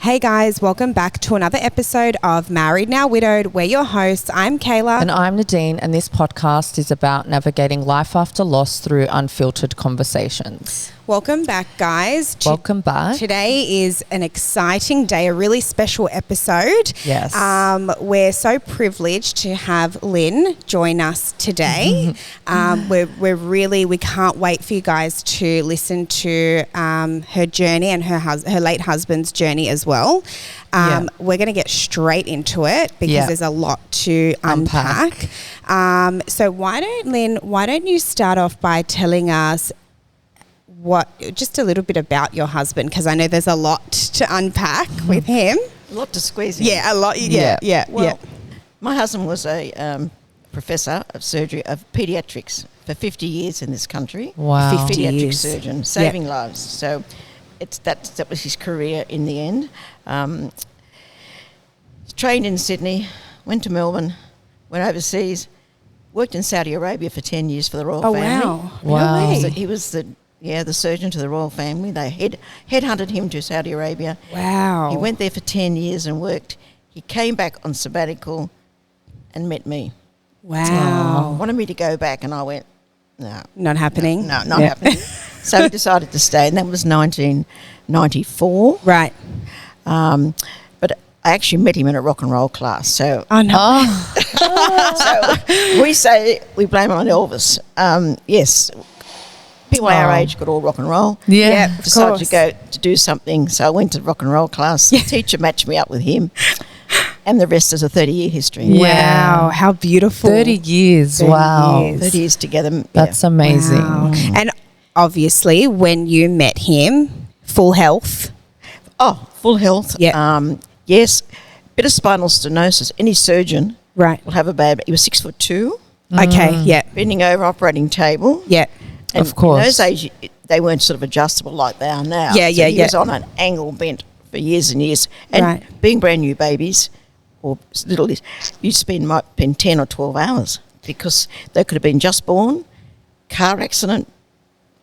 Hey guys, welcome back to another episode of Married Now Widowed. We're your hosts. I'm Kayla. And I'm Nadine, and this podcast is about navigating life after loss through unfiltered conversations. Welcome back, guys. Welcome back. Today is an exciting day, a really special episode. Yes. We're so privileged to have Lynn join us today. We can't wait for you guys to listen to her journey and her late husband's journey as well. We're going to get straight into it because there's a lot to unpack. So why don't you start off by telling us just a little bit about your husband, because I know there's a lot to unpack with him. A lot to squeeze in. Yeah, a lot. Yeah. Well, my husband was a professor of surgery of paediatrics for 50 years in this country. Wow. 50 Pediatric years. surgeon, saving lives. So that was his career in the end. Trained in Sydney, went to Melbourne, went overseas, worked in Saudi Arabia for 10 years for the royal family. Wow. No way. He was the surgeon to the royal family. They headhunted him to Saudi Arabia. Wow. He went there for 10 years and worked. He came back on sabbatical and met me. Wow. Wanted me to go back, and I went, no. Not happening. No, not happening. So we decided to stay, and that was 1994. Right. But I actually met him in a rock and roll class. So, Oh, no. so we blame it on Elvis. Yes. People our age got all rock and roll. Yeah, of Decided course. to go to do something, so I went to rock and roll class. The teacher matched me up with him, and the rest is a 30-year history. Wow. How beautiful. 30 years. 30 Wow. years. 30 years together. That's amazing. Wow. And obviously, when you met him, full health. Oh, full health. Yeah. Yes, bit of spinal stenosis. Any surgeon Right. will have a baby. He was 6'2", Okay. Yeah. bending over operating table. Yeah. And Of course. in those days, they weren't sort of adjustable like they are now. Yeah, so he was yeah. on an angle bent for years and years. And Right. being brand new babies, or little, you'd spend 10 or 12 hours because they could have been just born, car accident.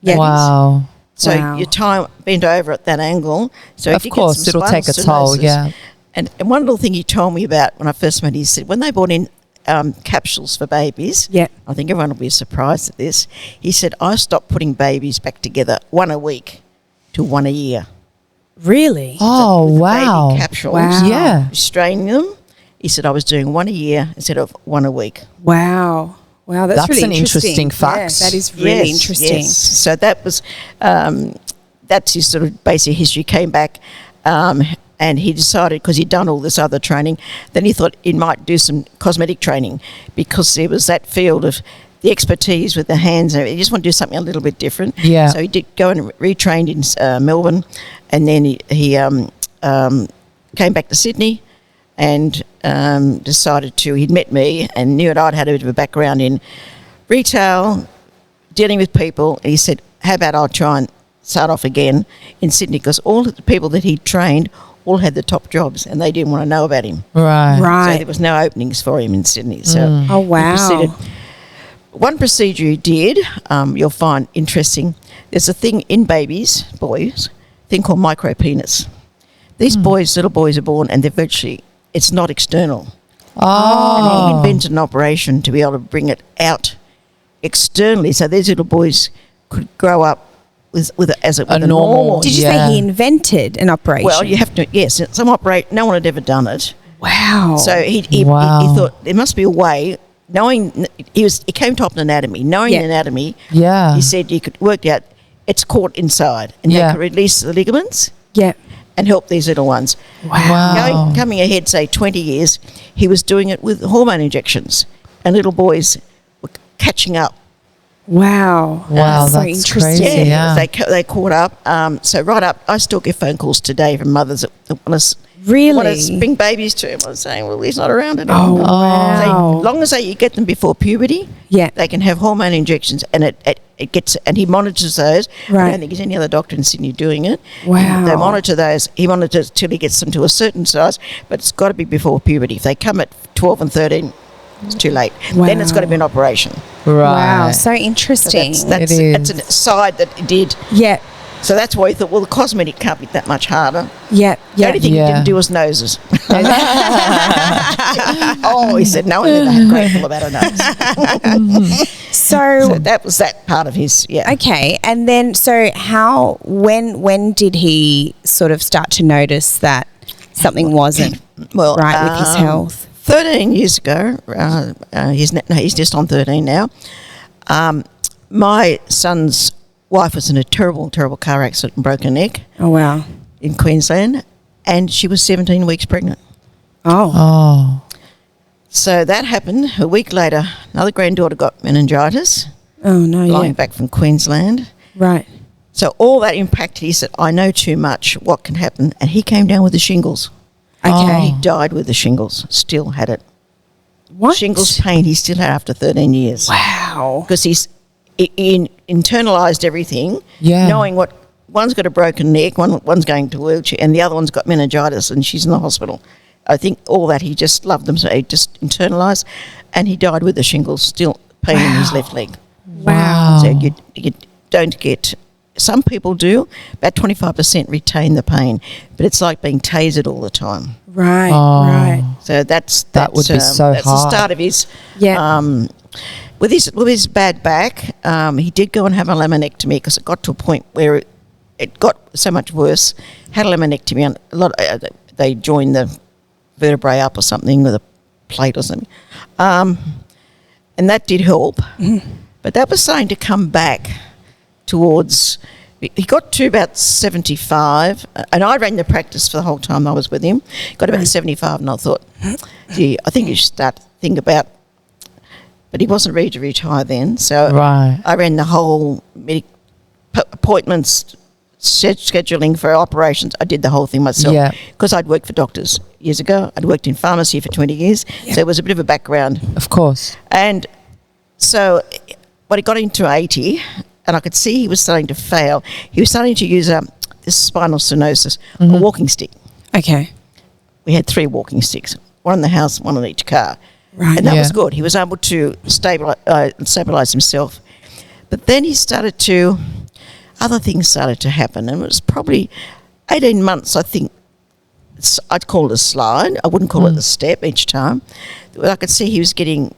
Yeah. Wow. So Wow. your time bent over at that angle. So Of course, it'll take a toll, yeah. And one little thing he told me about when I first met him, he said when they brought in capsules for babies, Yeah. I think everyone will be surprised at this, he said, I stopped putting babies back together one a week to one a year. Really? Oh, With wow. Baby capsules. Wow. Yeah. Straining them. He said I was doing one a year instead of one a week. Wow. Wow. That's really an interesting fact. Yeah, that is really Yes, interesting. yes. So that was, that's his sort of basic history. Came back and he decided, because he'd done all this other training, then he thought he might do some cosmetic training because there was that field of the expertise with the hands. And he just wanted to do something a little bit different. Yeah. So he did go and retrained in Melbourne, and then he came back to Sydney and decided he'd met me and knew that I'd had a bit of a background in retail, dealing with people. And he said, how about I'll try and start off again in Sydney, because all of the people that he trained all had the top jobs and they didn't want to know about him. Right. So Right. there was no openings for him in Sydney. So Oh, he wow. proceeded. One procedure he did, you'll find interesting. There's a thing in boys, thing called micropenis. These little boys are born and it's not external. And he Oh. invented an operation to be able to bring it out externally, so these little boys could grow up with a normal. Did you Yeah. say he invented an operation? Well, you have to. Yes, no one had ever done it. Wow. So he Wow. thought there must be a way. Knowing he came to anatomy. Knowing Yeah. anatomy, Yeah. he said you could work out it's caught inside, and Yeah. they could release the ligaments yeah. and help these little ones. Wow. Coming ahead, say 20 years, he was doing it with hormone injections, and little boys were catching up. Wow. Wow, so that's interesting. crazy. Yeah. They caught up. So right up, I still get phone calls today from mothers that want us. Really? Want to bring babies to him. I was saying, well, he's not around anymore. Oh, As wow. long as you get them before puberty, Yeah. they can have hormone injections, and it gets, and he monitors those. I Right. don't think there's any other doctor in Sydney doing it. Wow. They monitor those. He monitors till he gets them to a certain size, but it's got to be before puberty. If they come at 12 and 13, it's too late. Then it's got to be an operation. Right. Wow. So So interesting. that's It an aside that he did. yeah. So that's why he thought, well, the cosmetic can't be that much harder. Yeah, The yeah. only thing he Yeah. didn't do was noses. Oh, he said, no one ever grateful about a nose. So, So that was that part of his, yeah. okay, and then when did he sort of start to notice that something wasn't Well, right with his health? 13 years ago, he's just on 13 now. My son's wife was in a terrible, terrible car accident and broke her neck Oh wow. in Queensland, and she was 17 weeks pregnant. Oh. Oh. So that happened. A week later, another granddaughter got meningitis, Oh no. flying Yeah. back from Queensland. Right. So all that impacted. He said, I know too much. What can happen? And he came down with the shingles. Okay. He died with the shingles. Still had it. What? Shingles pain he still had after 13 years. Wow. Because he internalised everything, Yeah. knowing what one's got a broken neck, one's going to wheelchair, and the other one's got meningitis and she's in the hospital. I think all that, he just loved them, so he just internalised, and he died with the shingles, still pain in his left leg. Wow. So you don't get, some people do, about 25% retain the pain, but it's like being tasered all the time. Right. Oh. Right. So that would be so that's hard. the start of his. Yeah. With his bad back, he did go and have a laminectomy because it got to a point where it got so much worse. Had a laminectomy, and a lot they joined the vertebrae up or something with a plate or something, and that did help. Mm-hmm. But that was starting to come back towards. He got to about 75, and I ran the practice for the whole time I was with him. Got about 75, and I thought, gee, I think you should start to think about. But he wasn't ready to retire then, so Right. I ran the whole appointments, scheduling for operations. I did the whole thing myself Yeah. because I'd worked for doctors years ago. I'd worked in pharmacy for 20 years, so it was a bit of a background. Of course. And so, but he got into 80, and I could see he was starting to fail. He was starting to use this spinal stenosis, a walking stick. Okay. We had 3 walking sticks, one in the house, one in each car. Right. And that Yeah. was good. He was able to stabilise himself. But then other things started to happen, and it was probably 18 months, I think. I'd call it a slide. I wouldn't call it a step each time. I could see he was getting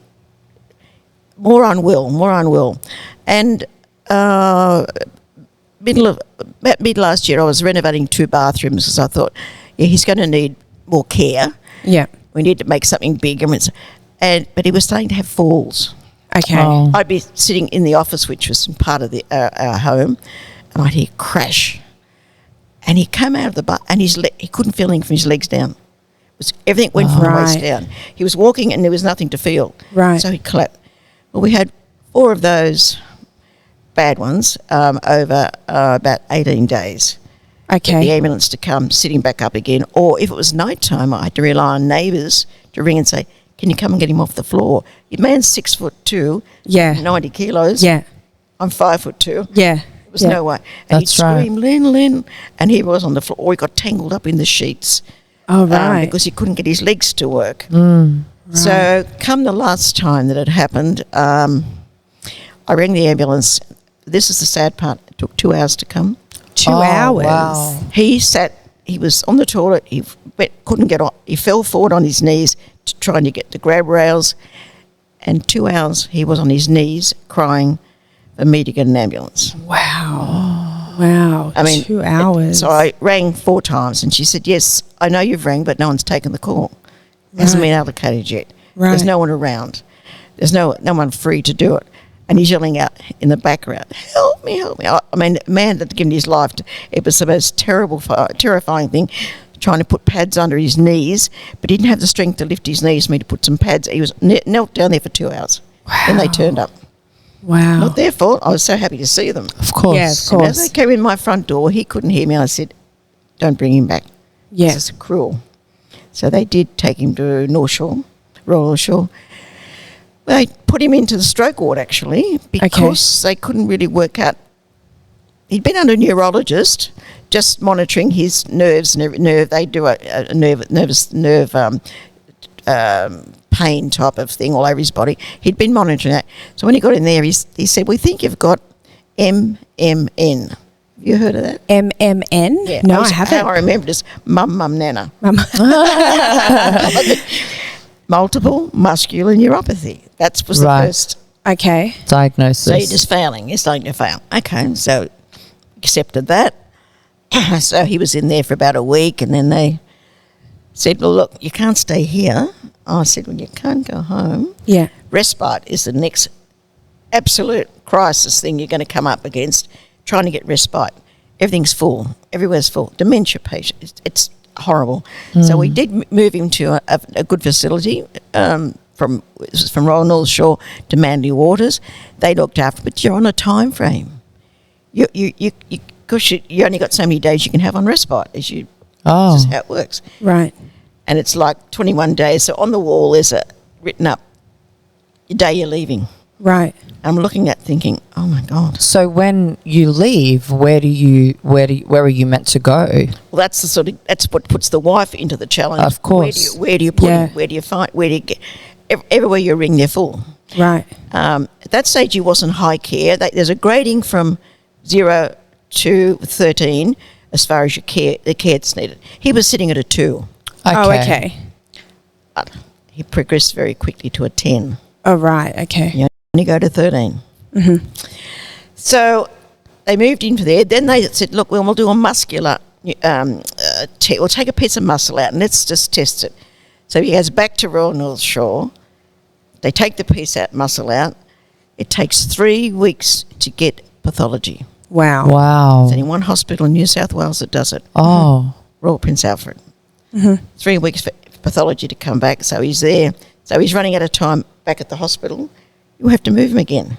more unwell. And mid last year, I was renovating 2 bathrooms because I thought, yeah, he's going to need more care. Yeah. We need to make something big. But he was starting to have falls. Okay. Oh. I'd be sitting in the office, which was part of our home, and I'd hear crash. And he came out of the bar, and he couldn't feel anything from his legs down. Everything went from the waist Right. down. He was walking, and there was nothing to feel. Right. So he collapsed. Well, we had 4 of those bad ones over about 18 days. Get the Okay. ambulance to come, sitting back up again. Or if it was night time, I had to rely on neighbours to ring and say, can you come and get him off the floor? Your man's 6'2", Yeah. 90 kilos. Yeah. I'm 5'2". Yeah. There was Yeah. no way. And That's he'd right. scream, Lynn, Lynn. And he was on the floor. Or he got tangled up in the sheets. Oh, right. Because he couldn't get his legs to work. Mm. So come the last time that it happened, I rang the ambulance. This is the sad part. It took 2 hours to come. 2 Oh, hours. wow. He was on the toilet, couldn't get on, he fell forward on his knees trying to get the grab rails, and 2 hours he was on his knees crying for me to get an ambulance. Wow. Wow. I mean, 2 hours. So I rang 4 times, and she said, yes, I know you've rang, but no one's taken the call. Hasn't Right. been allocated yet. Right. There's no one around. There's no one free to do it. And he's yelling out in the background, help me, help me. I mean, a man that had given his life, it was the most terrifying thing, trying to put pads under his knees, but he didn't have the strength to lift his knees for me to put some pads. He was knelt down there for 2 hours. Then they turned up. wow. Not their fault. I was so happy to see them. Of course. Yeah, of And as course. they came in my front door, he couldn't hear me. I said, don't bring him back. Yeah. This is cruel. So they did take him to Royal North Shore. They put him into the stroke ward, actually, because they couldn't really work out. He'd been under a neurologist, just monitoring his nerves and every nerve. They do a nerve pain type of thing all over his body. He'd been monitoring that. So when he got in there, he said, we think you've got MMN, Have you heard of that? MMN? Yeah, No, I haven't. How I remember it is mum, nana. Mum. Multiple muscular neuropathy. That was the first. Okay. Diagnosis. So you're just failing. You're starting to fail. Okay, so accepted that. So he was in there for about a week, and then they said, well, look, you can't stay here. I said, well, you can't go home. Yeah. Respite is the next absolute crisis thing you're going to come up against, trying to get respite. Everything's full. Everywhere's full. Dementia patients. It's horrible. So we did move him to a good facility from Royal North Shore to Manly Waters. They looked after, but you're on a time frame. Because you only got so many days you can have on respite. This is how it works. Right. And it's like 21 days. So on the wall there's written up the day you're leaving. Right. I'm looking at thinking, oh my God. So when you leave, where are you meant to go? Well, that's what puts the wife into the challenge. Of course. Where do you put him? Where do you find? Where do you get? Everywhere you ring, they're full. Right. At that stage, he wasn't high care. There's a grading from 0 to 13 as far as the care that's needed. He was sitting at a 2. Oh, okay. But he progressed very quickly to a 10. Oh, right. Okay. You only go to 13. Mm-hmm. So they moved into there. Then they said, look, we'll do a muscular, we'll take a piece of muscle out and let's just test it. So he goes back to Royal North Shore. They take the piece muscle out. It takes 3 weeks to get pathology. Wow. Wow. There's only one hospital in New South Wales that does it. Oh. Royal Prince Alfred. Mm-hmm. 3 weeks for pathology to come back. So he's there. So he's running out of time back at the hospital. You have to move him again.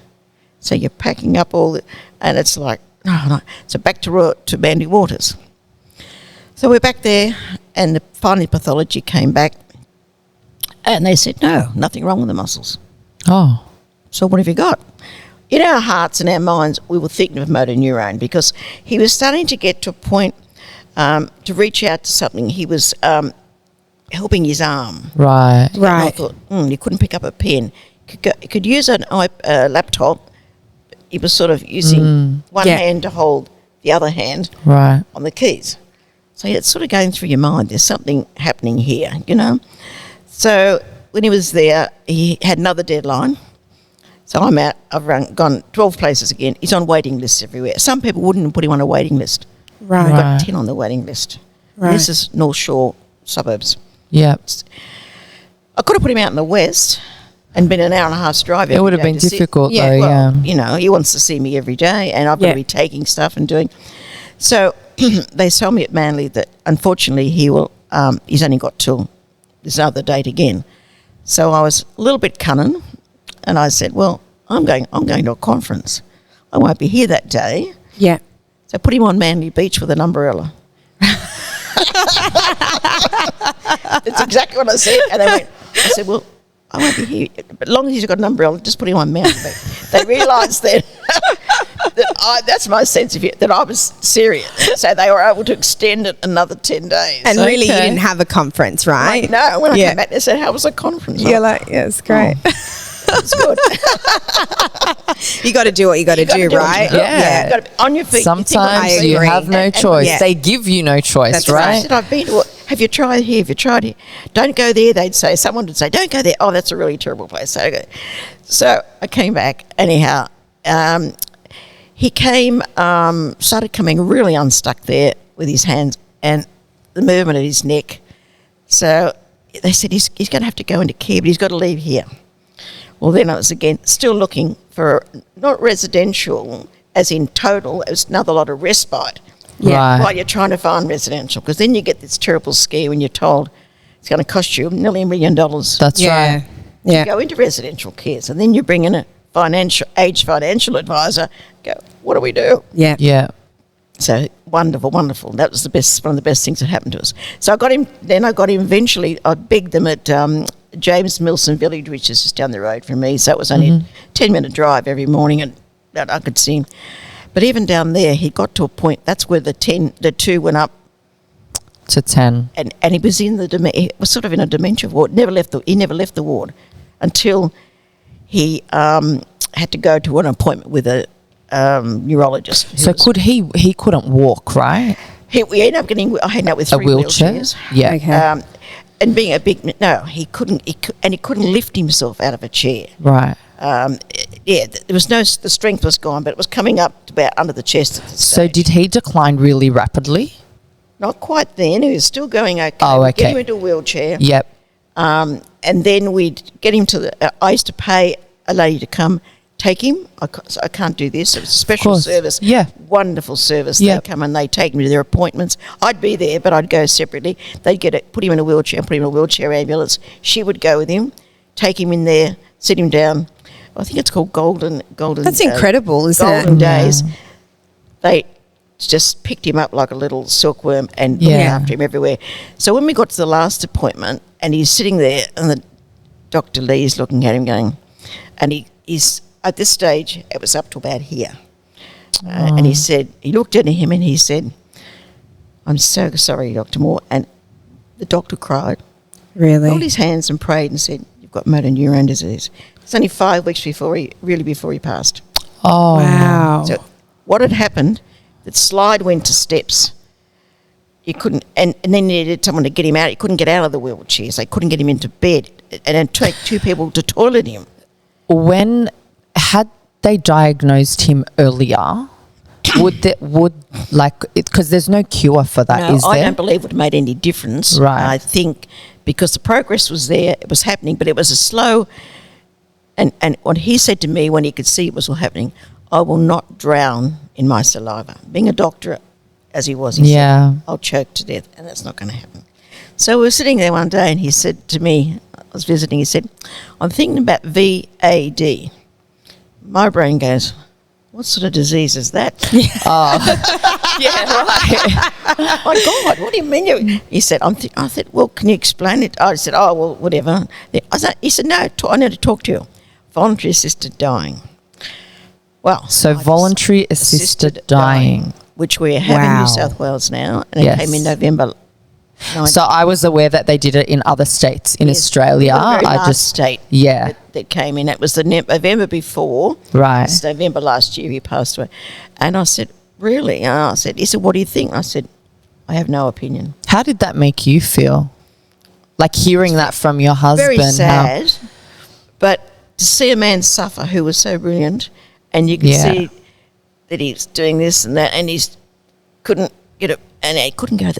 So you're packing up and it's like, no. So back to Manly Waters. So we're back there, and finally pathology came back, and they said, no, nothing wrong with the muscles. Oh. So what have you got? In our hearts and our minds, we were thinking of motor neurone because he was starting to get to a point to reach out to something. He was helping his arm. Right. And I thought, you couldn't pick up a pen. He could use a laptop. He was sort of using one hand to hold the other hand on the keys. So it's sort of going through your mind. There's something happening here, you know. So when he was there, he had another deadline. So I'm out. I've gone 12 places again. He's on waiting lists everywhere. Some people wouldn't put him on a waiting list. Right. We've got 10 on the waiting list. Right. This is North Shore suburbs. Yeah. I could have put him out in the west and been an hour and a half's drive. It would have been difficult though, You know, he wants to see me every day and I've got to be taking stuff and doing. So they tell me at Manly that unfortunately he's only got till this other date again. So I was a little bit cunning and I said, well, I'm going to a conference. I won't be here that day. Yeah. So I put him on Manly Beach with an umbrella. That's exactly what I said. And I said, well, I won't be here. But as long as he's got an umbrella, just put him on Manly Beach. They realised then that's my sense of it, that I was serious. So they were able to extend it another 10 days. And really you didn't have a conference, right? No, when I came back, they said, how was the conference? You're like, yeah, it's great. It's good. You got to do what you got to do, right? Yeah. You got to be on your feet. Sometimes you have no choice. They give you no choice, That's right? I said, I've been to have you tried here? Have you tried here? Don't go there, they'd say. Someone would say, don't go there. Oh, that's a really terrible place. So I came back. Anyhow, he came, started coming really unstuck there with his hands and the movement of his neck. So they said, he's going to have to go into care, but he's got to leave here. Well, then I was again still looking for, not residential, as in total, it was another lot of respite. Right. While you're trying to find residential, because then you get this terrible scare when you're told it's going to cost you nearly $1 million. That's right. To go into residential care. So then you bring in a financial advisor, go, what do we do? Yeah. Yeah. So wonderful. That was one of the best things that happened to us. So I got him eventually, I begged them at James Milson Village, which is just down the road from me. So it was only a 10-minute drive every morning and that I could see him. But even down there, he got to a point, that's where the 2 went up to 10. And he was he was sort of in a dementia ward. He never left the ward until he had to go to an appointment with a neurologist. So he couldn't walk, right? We ended up getting. I ended up with A 3 wheelchair? wheelchairs. Yeah. Okay. And being a big he couldn't. He couldn't lift himself out of a chair. Right. There was the strength was gone, but it was coming up to about under the chest at the So stage. did he decline really rapidly? Not quite then. He was still going okay. Oh, We'd get okay. him into a wheelchair. Yep. And then we'd get him to the. I used to pay a lady to come take him. I can't do this. It was a special course. service. Yeah. Wonderful service. Yep. They come and they take me to their appointments. I'd be there, but I'd go separately. They'd put him in a wheelchair and put him in a wheelchair ambulance. She would go with him, take him in there, sit him down. I think it's called Golden. That's incredible, isn't it? Golden Days. They just picked him up like a little silkworm and looked Yeah. after him everywhere. So when we got to the last appointment and he's sitting there and the Dr. Lee's looking at him going, and he's at this stage, it was up to about here. And he looked at him and he said, "I'm so sorry, Dr. Moore." And the doctor cried, Really? held his hands and prayed and said, "You've got motor neurone disease." It's only 5 weeks before he passed. Oh. Wow. So what had happened, the slide went to steps. He couldn't, and then he needed someone to get him out. He couldn't get out of the wheelchair, so they couldn't get him into bed. And then take 2 people to toilet him. Had they diagnosed him earlier, because there's no cure for that, is there? I don't believe it would have made any difference. Right. I think because the progress was there, it was happening, but it was a slow. And what he said to me when he could see it was all happening, "I will not drown in my saliva." Being a doctor, as he was, he said, "I'll choke to death," and that's not going to happen. So we were sitting there one day, and he said to me, I was visiting, he said, "I'm thinking about VAD." My brain goes, "What sort of disease is that?" Yeah, right. My God, what do you mean? He said, I said, "Well, can you explain it?" I said, "Oh, well, whatever." He said, "No, I need to talk to you. Voluntary assisted dying." Well, So voluntary assisted dying. which we have in Wow. New South Wales now, and Yes. it came in November. So I was aware that they did it in other states in Australia. State Yeah. that came in. It was the November before. Right. It's November last year he passed away. And I said, "Really?" And I said, he said, "What do you think?" I said, "I have no opinion." How did that make you feel? Like hearing that from your husband? Very sad. But to see a man suffer who was so brilliant, and you could see that he's doing this and that, and he's couldn't get it, and he couldn't go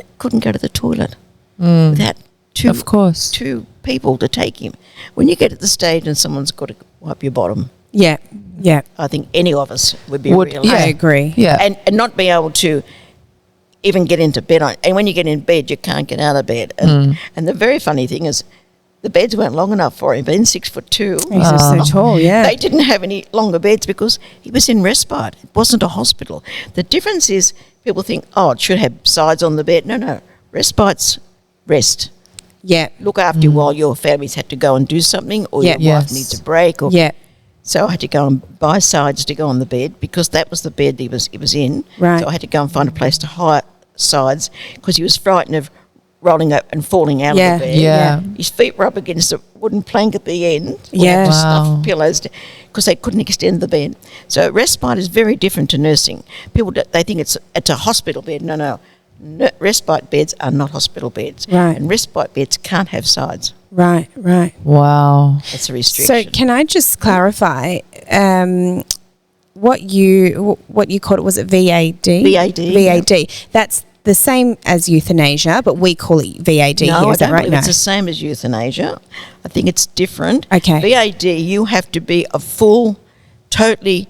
to the toilet without Of course. 2 people to take him. When you get at the stage and someone's got to wipe your bottom, Yeah. Yeah. I think any of us would be Would- real. yeah. I agree. Yeah. And not be able to even get into bed. And when you get in bed, you can't get out of bed. And the very funny thing is, the beds weren't long enough for him. Being 6'2", He's just so tall, yeah. they didn't have any longer beds because he was in respite. It wasn't a hospital. The difference is people think, oh, it should have sides on the bed. No. Respite's rest. Yeah. Look after you while your family's had to go and do something, or Yeah. your wife Yes. needs a break. Or Yeah. So I had to go and buy sides to go on the bed because that was the bed he was in. Right. So I had to go and find a place to hire sides because he was frightened of rolling up and falling out Yeah. of the bed. Yeah. His feet were up against a wooden plank at the end. We Yeah. had to Wow. stuff pillows because they couldn't extend the bed. So respite is very different to nursing. People, they think it's a hospital bed. No. Respite beds are not hospital beds. Right. And respite beds can't have sides. Right. Wow. That's a restriction. So can I just clarify what you called it? Was it VAD? VAD, VAD. That's the same as euthanasia, but we call it VAD No, here. I Is that don't right? believe it's the same as euthanasia. I think it's different. Okay. VAD, you have to be a totally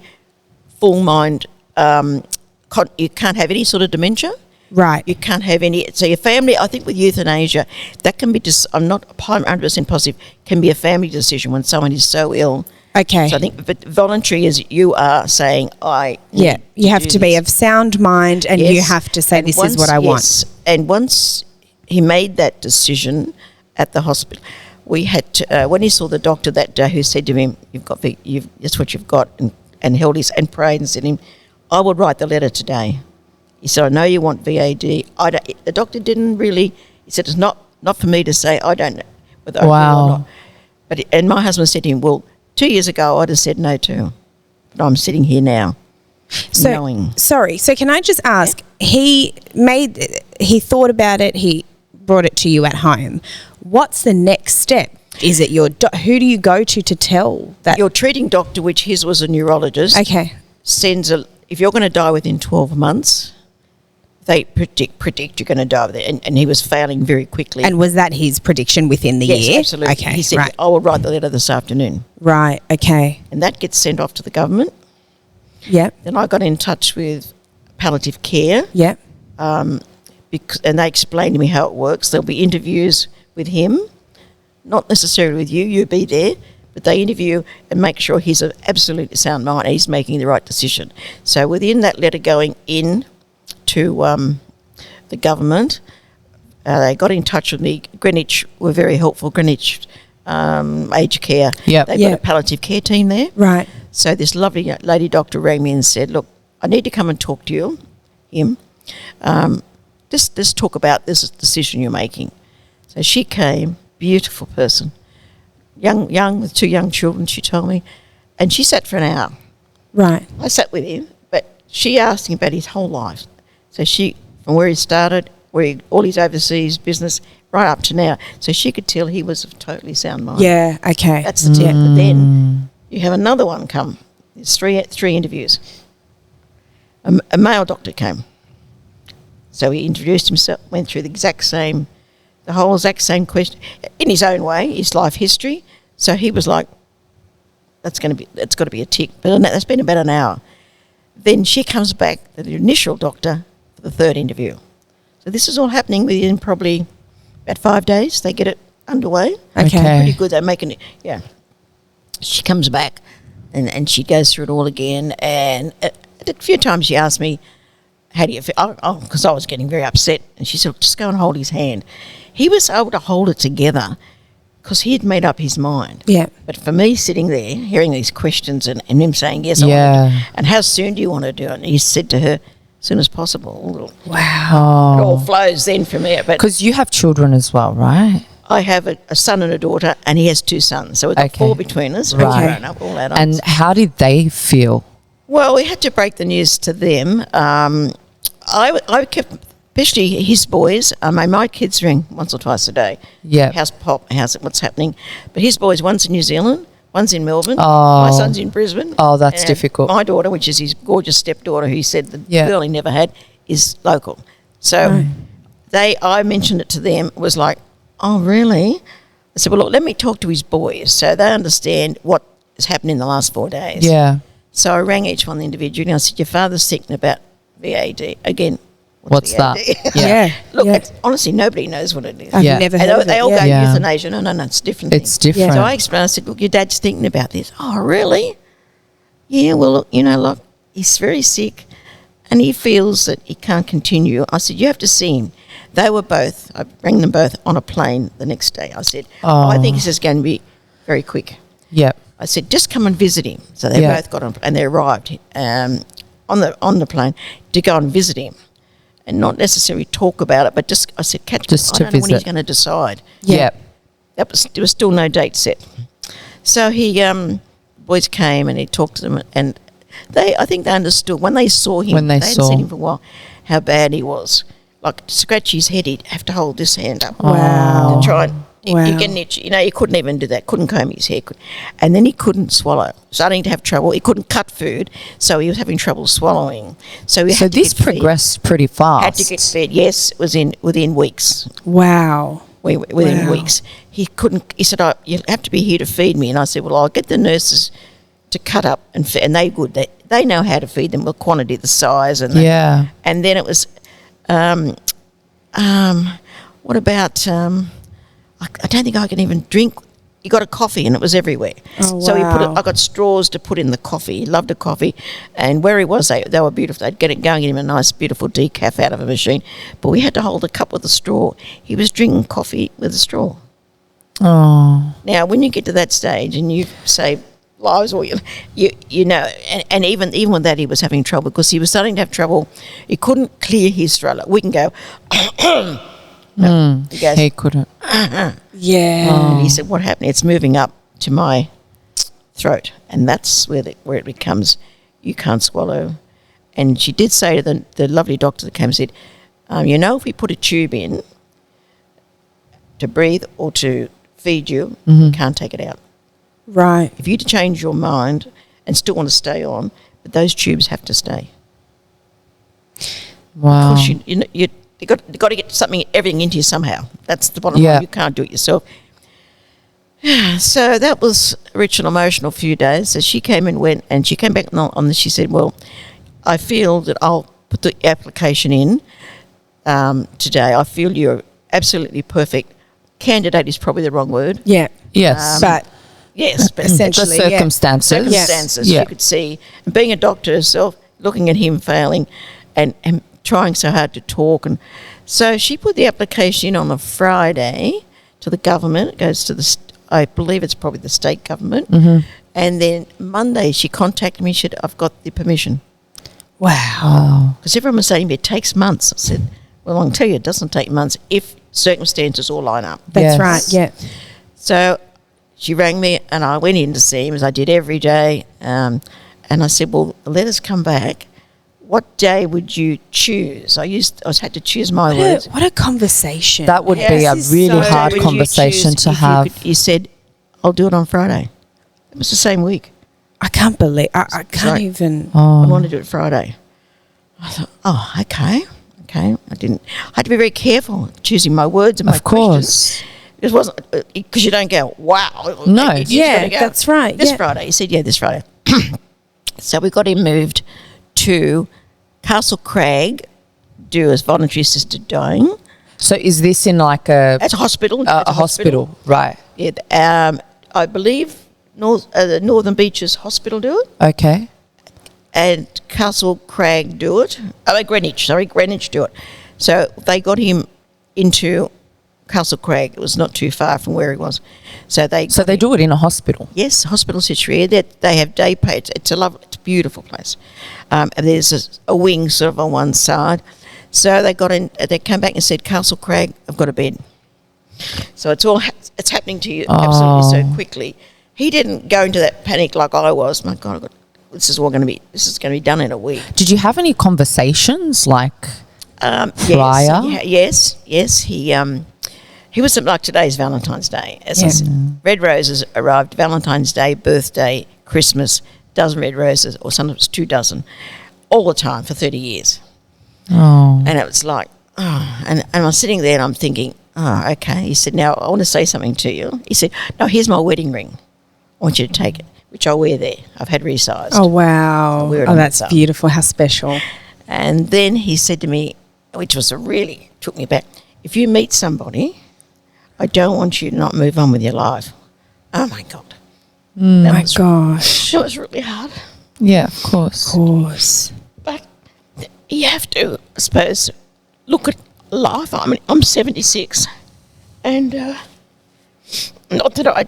full mind. You can't have any sort of dementia. Right. You can't have any. So your family, I think with euthanasia, that can be just, I'm not 100% positive, can be a family decision when someone is so ill. Okay. So I think, but voluntary is you are saying, Yeah. You have do to be this. of sound mind, and you Yes. have to say, And this is what I want. And once he made that decision at the hospital, we had to, when he saw the doctor that day who said to him, that's what you've got, and held his, and prayed and said to him, "I will write the letter today." He said, "I know you want VAD. The doctor didn't really, he said, it's not for me to say, I don't know whether I will Wow. or not. And my husband said to him, "Well, 2 years ago I'd have said no too, but I'm sitting here now." knowing. Sorry. So can I just ask? He thought about it. He brought it to you at home. What's the next step? Is it who do you go to tell that? Your treating doctor, which his was a neurologist, Okay. sends if you're going to die within 12 months, they predict you're going to die with it. And he was failing very quickly. And was that his prediction within the year? Yes, absolutely. Okay, He said, right. I will write the letter this afternoon. Right, okay. And that gets sent off to the government. Yep, Then I got in touch with palliative care. yep. And they explained to me how it works. There'll be interviews with him, not necessarily with you. You'll be there. But they interview and make sure he's an absolutely sound mind and he's making the right decision. So within that letter going in to the government, they got in touch with me. Greenwich were very helpful. Greenwich aged care. Yep. They've Yep. got a palliative care team there. Right. So this lovely lady doctor rang me and said, look, I need to come and talk to him. Just talk about this decision you're making. So she came, beautiful person, young with 2 young children, she told me, and she sat for an hour. Right. I sat with him, but she asked him about his whole life. So from where he started, all his overseas business, right up to now. So she could tell he was of totally sound mind. Yeah, okay. That's the tip. But then you have another one come. There's three interviews. A male doctor came. So he introduced himself, went through the whole exact same question in his own way, his life history. So he was like, that's got to be a tick. But that's been about an hour. Then she comes back, the initial doctor, for the third interview. So this is all happening within probably about 5 days. They get it underway. Okay. Pretty good. They're making it, yeah. She comes back and she goes through it all again. And a few times she asked me, how do you feel? Because I was getting very upset. And she said, just go and hold his hand. He was able to hold it together because he had made up his mind. Yeah. But for me sitting there, hearing these questions and him saying, yes, I Yeah. want to do it. And how soon do you want to do it? And he said to her, as soon as possible. Wow. It all flows then from there. But Because you have children as well, right? I have a son and a daughter, and he has 2 sons. So we've got Okay. 4 between us. Right. All grown up, all adults. And how did they feel? Well, we had to break the news to them. I kept, especially his boys. My kids ring once or twice a day. Yeah. How's Pop? What's happening? But his boys, one's in New Zealand, one's in Melbourne. Oh. My son's in Brisbane. Oh, that's and difficult. My daughter, which is his gorgeous stepdaughter, who he said the Yeah. girl he never had, is local. So I mentioned it to them. It was like, oh, really? I said, well, look, let me talk to his boys so they understand what has happened in the last 4 days. Yeah. So I rang each one individually and I said, your father's thinking about VAD. Again, What's that? VAD? Yeah. Look, Yeah. honestly, nobody knows what it is. I've Yeah. never And heard of they all it. go Yeah. euthanasia. No, it's a different It's thing. different. So I explained, I said, look, your dad's thinking about this. Oh, really? Yeah, well, look, he's very sick and he feels that he can't continue. I said, you have to see him. I rang them both on a plane the next day. I said, I think this is going to be very quick. Yep. I said, just come and visit him. So they both got on, and they arrived on the plane to go and visit him, and not necessarily talk about it, but I said, catch me. Just I to don't know when he's visit. going to decide. Yep. There was still no date set. So boys came and he talked to them, and I think they understood when they saw him. When they hadn't saw. seen him for a while, how bad he was. Like to scratch his head, he'd have to hold this hand up. Wow. To try and Wow. you get an itch. He couldn't even do that. Couldn't comb his hair. And then he couldn't swallow. Starting to have trouble. He couldn't cut food, so he was having trouble swallowing. So So this progressed pretty fast. Had to get fed. Yes, it was within weeks. Wow. Within Wow. weeks, he couldn't. He said, "You have to be here to feed me." And I said, "Well, I'll get the nurses to cut up and feed." And they good. They know how to feed them, the quantity, the size, and Yeah. And then it was, what about? I don't think I can even drink. He got a coffee and it was everywhere. Oh, So wow. I got straws to put in the coffee. He loved a coffee. And where he was, they were beautiful. They'd go and get him a nice, beautiful decaf out of a machine. But we had to hold a cup with a straw. He was drinking coffee with a straw. Oh. Now, when you get to that stage and you say lives, or you know, and even with that, he was having trouble because he was starting to have trouble. He couldn't clear his throat. Like we can go, no, he goes, He couldn't. Yeah. and he said, what happened? It's moving up to my throat. And that's where it becomes, you can't swallow. And she did say to the lovely doctor that came and said, if we put a tube in to breathe or to feed you, you can't take it out. Right. If you change your mind and still want to stay on, but those tubes have to stay. Wow. Because you got to get everything into you somehow. That's the bottom line. You can't do it yourself. So that was rich and emotional few days. So she came and went, and she came back on this. She said, well, I feel that I'll put the application in today. I feel you're absolutely perfect. Candidate is probably the wrong word. Yeah. Yes. But essentially, the circumstances. Circumstances, you could see. And being a doctor herself, looking at him failing and trying so hard to talk. And so she put the application in on a Friday to the government. It goes to I believe it's probably the state government. Mm-hmm. And then Monday she contacted me. She said, I've got the permission. Wow. Because everyone was saying it takes months. I said, well, I can tell you it doesn't take months if circumstances all line up. That's right, yeah. So she rang me and I went in to see him, as I did every day. And I said, well, let us come back. What day would you choose? I had to choose my words. What a conversation. That would be a really hard conversation to have. He said, I'll do it on Friday. It was the same week. I can't believe, I can't even. I want to do it Friday. I thought, okay. I had to be very careful choosing my words and my questions. It wasn't, because you don't go, wow. No. That's right. This Friday. He said, this Friday. So we got him moved to Castle Craig, do as voluntary assisted dying. So is this in like a hospital? A hospital, right? Yeah. I believe the Northern Beaches Hospital do it. Okay. And Castle Craig do it. Greenwich do it. So they got him into Castle Craig. It was not too far from where he was. So they do it in a hospital? Yes, hospital situated. They have day pay. It's a beautiful place. And there's a wing sort of on one side. So they got in. They came back and said, Castle Craig, I've got a bed. So it's happening to you absolutely so quickly. He didn't go into that panic like I was. My God, this is going to be done in a week. Did you have any conversations like prior? Yes. He was like today's Valentine's Day. As I said, red roses arrived Valentine's Day, birthday, Christmas, dozen red roses, or sometimes 2 dozen, all the time for 30 years. Oh. And it was like, and I'm sitting there and I'm thinking, okay. He said, now I want to say something to you. He said, no, here's my wedding ring. I want you to take it, which I wear there. I've had resized. Oh, wow. Oh, that's beautiful. How special. And then he said to me, which was really took me back, if you meet somebody, I don't want you to not move on with your life. Oh, my God. Gosh. It was really hard. Yeah, of course. But you have to, I suppose, look at life. I mean, I'm 76. And not that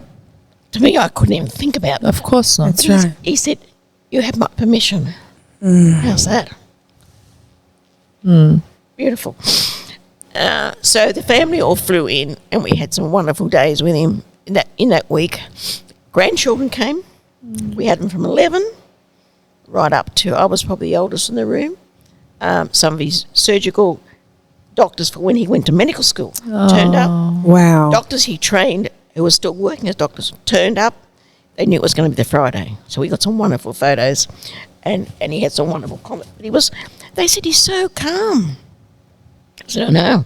to me, I couldn't even think about it. Of course not. That's right. He said, you have my permission. How's that? Beautiful. So the family all flew in and we had some wonderful days with him in that week. Grandchildren came. We had them from 11 right up to, I was probably the oldest in the room. Some of his surgical doctors for when he went to medical school turned up. Wow. Doctors he trained who were still working as doctors turned up. They knew it was going to be the Friday. So we got some wonderful photos and he had some wonderful comments. But they said, he's so calm. I said, I know.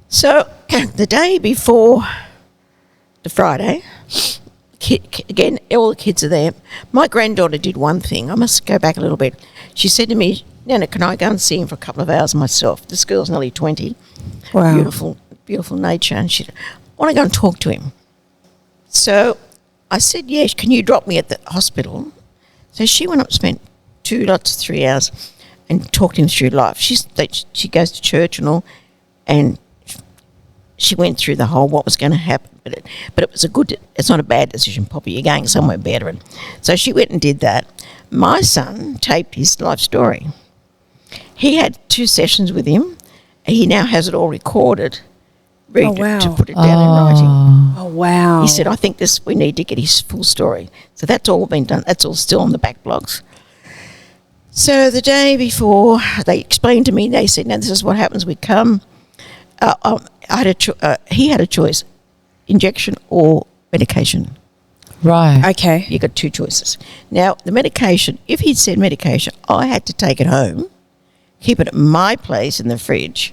So the day before the Friday, again, all the kids are there. My granddaughter did one thing. I must go back a little bit. She said to me, Nana, can I go and see him for a couple of hours myself? This girl's nearly 20. Wow. Beautiful, beautiful nature. And she said, I want to go and talk to him. So I said, yes, can you drop me at the hospital? So she went up and spent 3 hours and talked him through life. She goes to church and all, and she went through the whole what was going to happen. But it was it's not a bad decision, Poppy. You're going somewhere better. And so she went and did that. My son taped his life story. He had 2 sessions with him. He now has it all recorded, ready to put it down in writing. Oh, wow. He said, I think we need to get his full story. So that's all been done. That's all still on the back blogs. So the day before, they explained to me, they said, now this is what happens. We come. He had a choice, injection or medication. Right. Okay. You got 2 choices. Now, the medication, if he'd said medication, I had to take it home, keep it at my place in the fridge,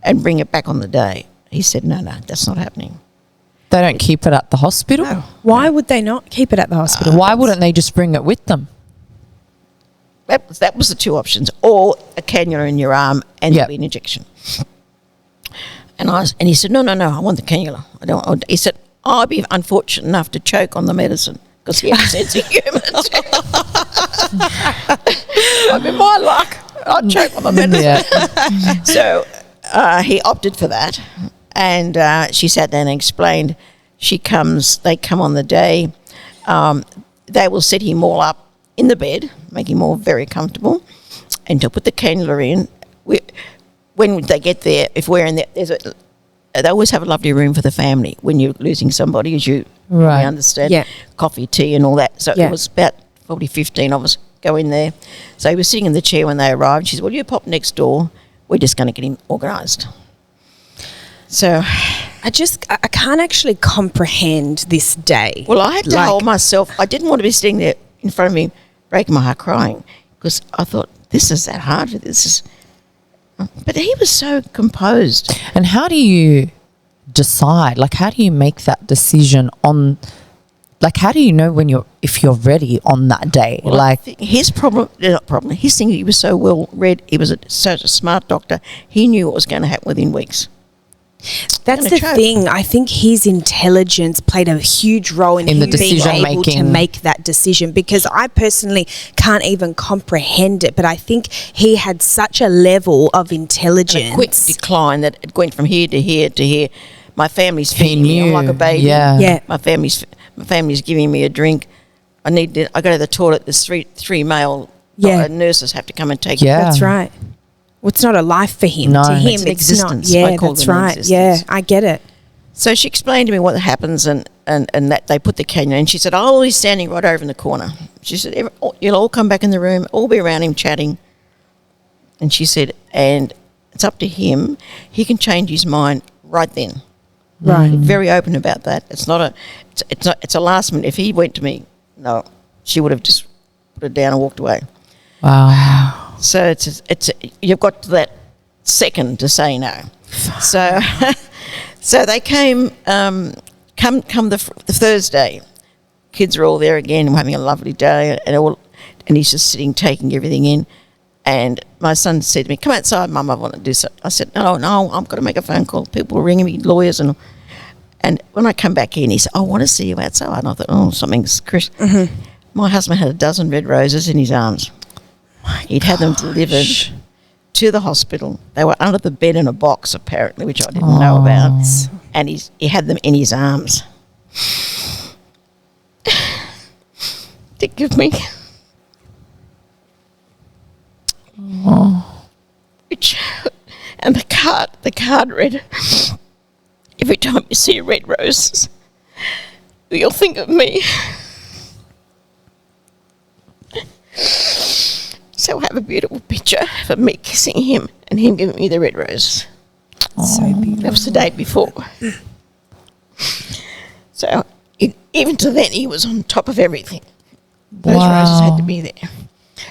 and bring it back on the day. He said, no, that's not happening. They don't keep it at the hospital? No. Why would they not keep it at the hospital? Why wouldn't they just bring it with them? That was the 2 options, or a cannula in your arm and Yep. an injection. And he said, no, I want the cannula. He said, I'd be unfortunate enough to choke on the medicine because he had a sense of humour. I mean, my luck, I'd choke on the medicine. Yeah. So he opted for that, and she sat there and explained. They come on the day. They will set him all up in the bed, make him all very comfortable, and to put the cannula in. When they get there, if we're in there, they always have a lovely room for the family when you're losing somebody, as you Right. understand. Yeah. Coffee, tea, and all that. So Yeah. it was about probably 15 of us go in there. So he was sitting in the chair when they arrived. She said, well, you pop next door. We're just going to get him organised. So, I can't actually comprehend this day. well, I had to hold myself. I didn't want to be sitting there in front of me, breaking my heart, crying, because I thought, this is that hard. But he was so composed. And how do you decide? Like, how do you make that decision on, like, how do you know if you're ready on that day? Well, like, I think his thing, he was so well read. He was such a smart doctor. He knew what was going to happen within weeks. That's gonna the choke. thing. I think his intelligence played a huge role in In the him being decision able to making. make that decision, because I personally can't even comprehend it. But I think he had such a level of intelligence. A quick decline that it went from here to here to here. My family's He feeding me. I'm knew, like a baby. yeah. Yeah. My family's giving me a drink. I go to the toilet. There's three male nurses have to come and take. Yeah. That's right. Well, it's not a life for him. No. To him, It's an it's existence. not. I Yeah, call that's it an right. existence. Yeah, I get it. So she explained to me what happens and that they put the cannula, and she said, "Oh, he's standing right over in the corner." She said, "You'll all come back in the room, all be around him chatting." And she said, "And it's up to him. He can change his mind right then." Right. Very open about that. It's a last minute. If he went to me, no, she would have just put it down and walked away. wow. So it's you've got that second to say no. So so they came the Thursday. Kids are all there again. We're having a lovely day, and he's just sitting taking everything in. And my son said to me, "Come outside, Mum, I want to do something." I said, No, I've got to make a phone call. People are ringing me, lawyers, and when I come back in, he said, "I want to see you outside." And I thought, "Oh, something's Chris." Mm-hmm. My husband had a dozen red roses in his arms. He'd had them delivered to the hospital. They were under the bed in a box, apparently, which I didn't know about. And he had them in his arms. To give me. And the card read, "Every time you see red roses, you'll think of me." So I have a beautiful picture of me kissing him and him giving me the red roses. So beautiful. That was the day before. So even to then, he was on top of everything. Those roses had to be there,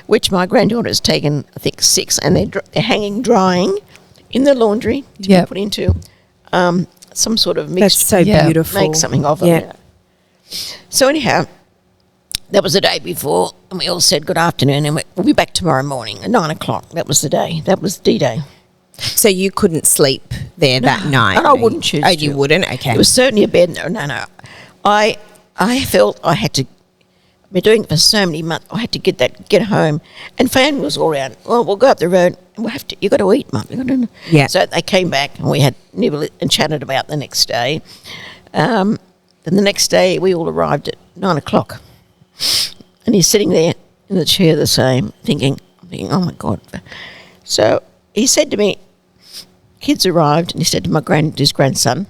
which my granddaughter has taken, I think, 6, and they're hanging drying in the laundry to be put into some sort of mixture. That's so beautiful. Make something of them. Yeah. So anyhow, that was the day before, and we all said good afternoon, and we'll be back tomorrow morning at 9 o'clock. That was the day. That was D-Day. So you couldn't sleep there that night? And I wouldn't choose Oh, to. you wouldn't? Okay. It was certainly a bed. No. I felt I had to. I've been doing it for so many months. I had to get home, and family was all around. Well, we'll go up the road, and we'll have to. You got to eat, Mum. You got to. Yeah. So they came back, and we had nibbled and chatted about the next day. Then the next day, we all arrived at 9 o'clock, and he's sitting there in the chair the same, thinking, oh my God. So he said to me, kids arrived, and he said to his grandson,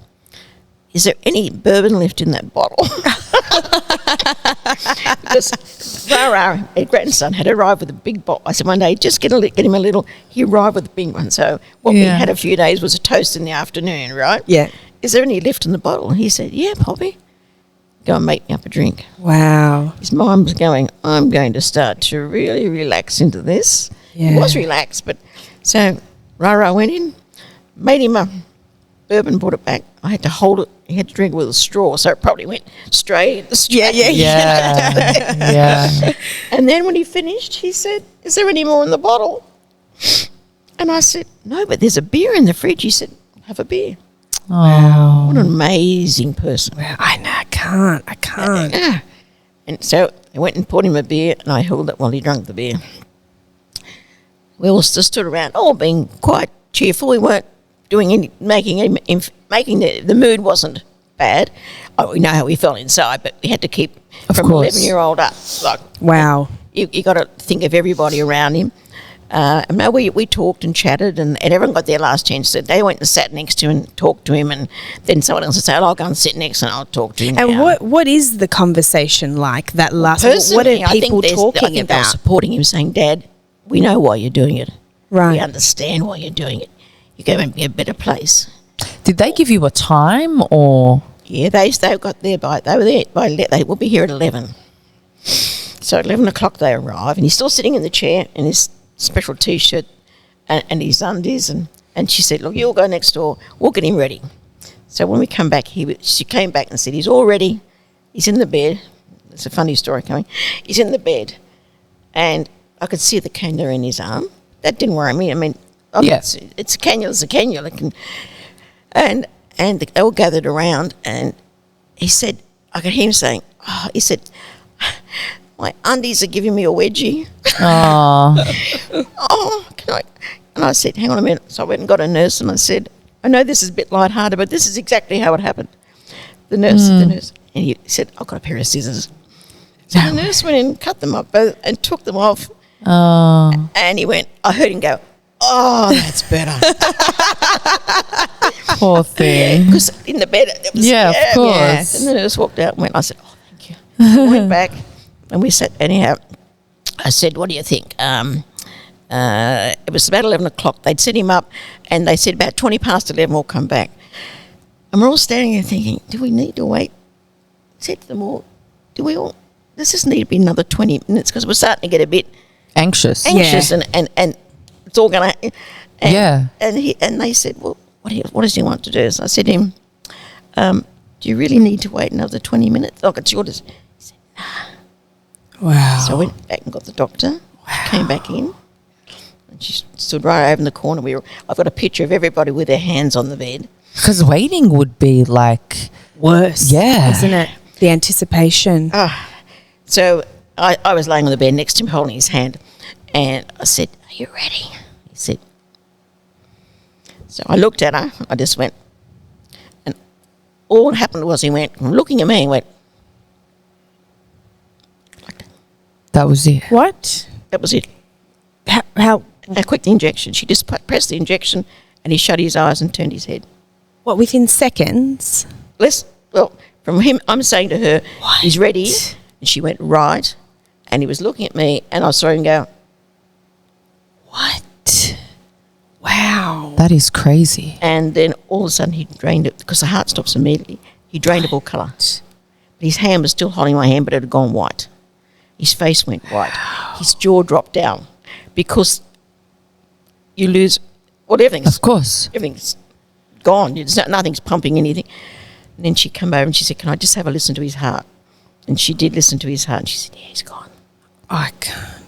"Is there any bourbon left in that bottle?" Because our grandson had arrived with a big box. I said one day, just get him a little. He arrived with a big one. So what we had a few days was a toast in the afternoon, right? Yeah. Is there any left in the bottle? And he said, yeah, Poppy. Go and make me up a drink. Wow. His mind was going, I'm going to start to really relax into this. Yeah. He was relaxed, but so Rara went in, made him a bourbon, brought it back. I had to hold it. He had to drink it with a straw, so it probably went straight. Yeah. Yeah. And then when he finished, he said, is there any more in the bottle? And I said, no, but there's a beer in the fridge. He said, have a beer. Oh. What an amazing person. Wow. I know. I can't. Yeah. And so I went and poured him a beer, and I held it while he drank the beer. We all just stood around, all being quite cheerful. We weren't doing any, making the mood wasn't bad. Oh, we know how we felt inside, but we had to keep Of from course. 11-year-old up. Like, Wow. you got to think of everybody around him. And now we talked and chatted, and everyone got their last chance. So they went and sat next to him and talked to him, and then someone else would say, I'll go and sit next and I'll talk to him. And now. what is the conversation like that last? Personally, What are I think people I talking think they were about? supporting him, saying, Dad, we know why you're doing it. Right. We understand why you're doing it. You're going to be a better place. Did they give you a time or? Yeah, they got there they were there they will be here at 11. So at 11 o'clock they arrive, and he's still sitting in the chair in his special T-shirt and his undies, and she said, look, you'll go next door, we'll get him ready. So when we come back, she came back and said, he's all ready, he's in the bed. It's a funny story coming. He's in the bed, and I could see the cannula in his arm. That didn't worry me. I mean, it's a cannula, it's a cannula. And they all gathered around, and he said, I could hear him saying, he said, my undies are giving me a wedgie. Can I? And I said, hang on a minute. So I went and got a nurse, and I said, I know this is a bit lighthearted, but this is exactly how it happened. The nurse, and he said, I've got a pair of scissors. So the nurse went in, cut them up both, and took them off. And he went, I heard him go, oh, that's better. Poor thing. Because in the bed, it was, Yeah, of course. And the nurse walked out and went, I said, oh, thank you. I went back, and we sat, anyhow, I said, what do you think? It was about 11 o'clock. They'd set him up, and they said about 20 past 11 we'll come back. And we're all standing there thinking, do we need to wait? I said to them all, does this need to be another 20 minutes? Because we're starting to get a bit Anxious. and it's all going to... Yeah. And they said, well, what does he want to do? So I said to him, do you really need to wait another 20 minutes? Look, it's yours. He said, nah. Wow. So I went back and got the doctor. She came back in, and she stood right over in the corner. I've got a picture of everybody with their hands on the bed. Because waiting would be like Worse. Yeah. Isn't it? The anticipation. So I was laying on the bed next to him holding his hand, and I said, are you ready? He said. So I looked at her, I just went, and all that happened was he went, looking at me and went, like that. that was it. What? That was it. How? How quick the injection. She just pressed the injection, and he shut his eyes and turned his head. What, within seconds? From him, I'm saying to her, What? he's ready. And she went right, and he was looking at me, and I saw him go, What? Wow. That is crazy. and then all of a sudden he drained it, because the heart stops immediately. He drained it all colour. But his hand was still holding my hand, but it had gone white. His face went white. His jaw dropped down, because you lose, Of course. everything's gone. Nothing's pumping anything. And then she came over and she said, can I just have a listen to his heart? And she did listen to his heart, and she said, yeah, he's gone. I can't.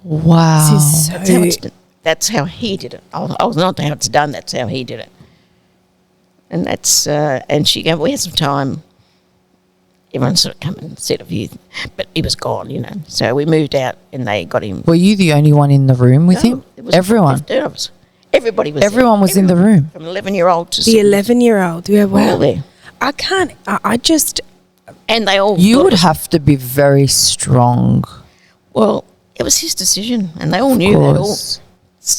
Wow. This is so... That's how it's done. That's how he did it. I was not how it's done. That's how he did it. And that's and she gave. We had some time. Everyone sort of come and said a few, but he was gone, you know. So we moved out, and they got him. Were you the only one in the room with him? It was Everyone. 15 of us. Everybody was. Everyone there. was in the room. From 11-year-old to The 11-year-old. Yeah, We're all wow. there, I can't. I just... and they all. You thought would it was- have to be very strong. Well, it was his decision, and they all Of knew. They all course.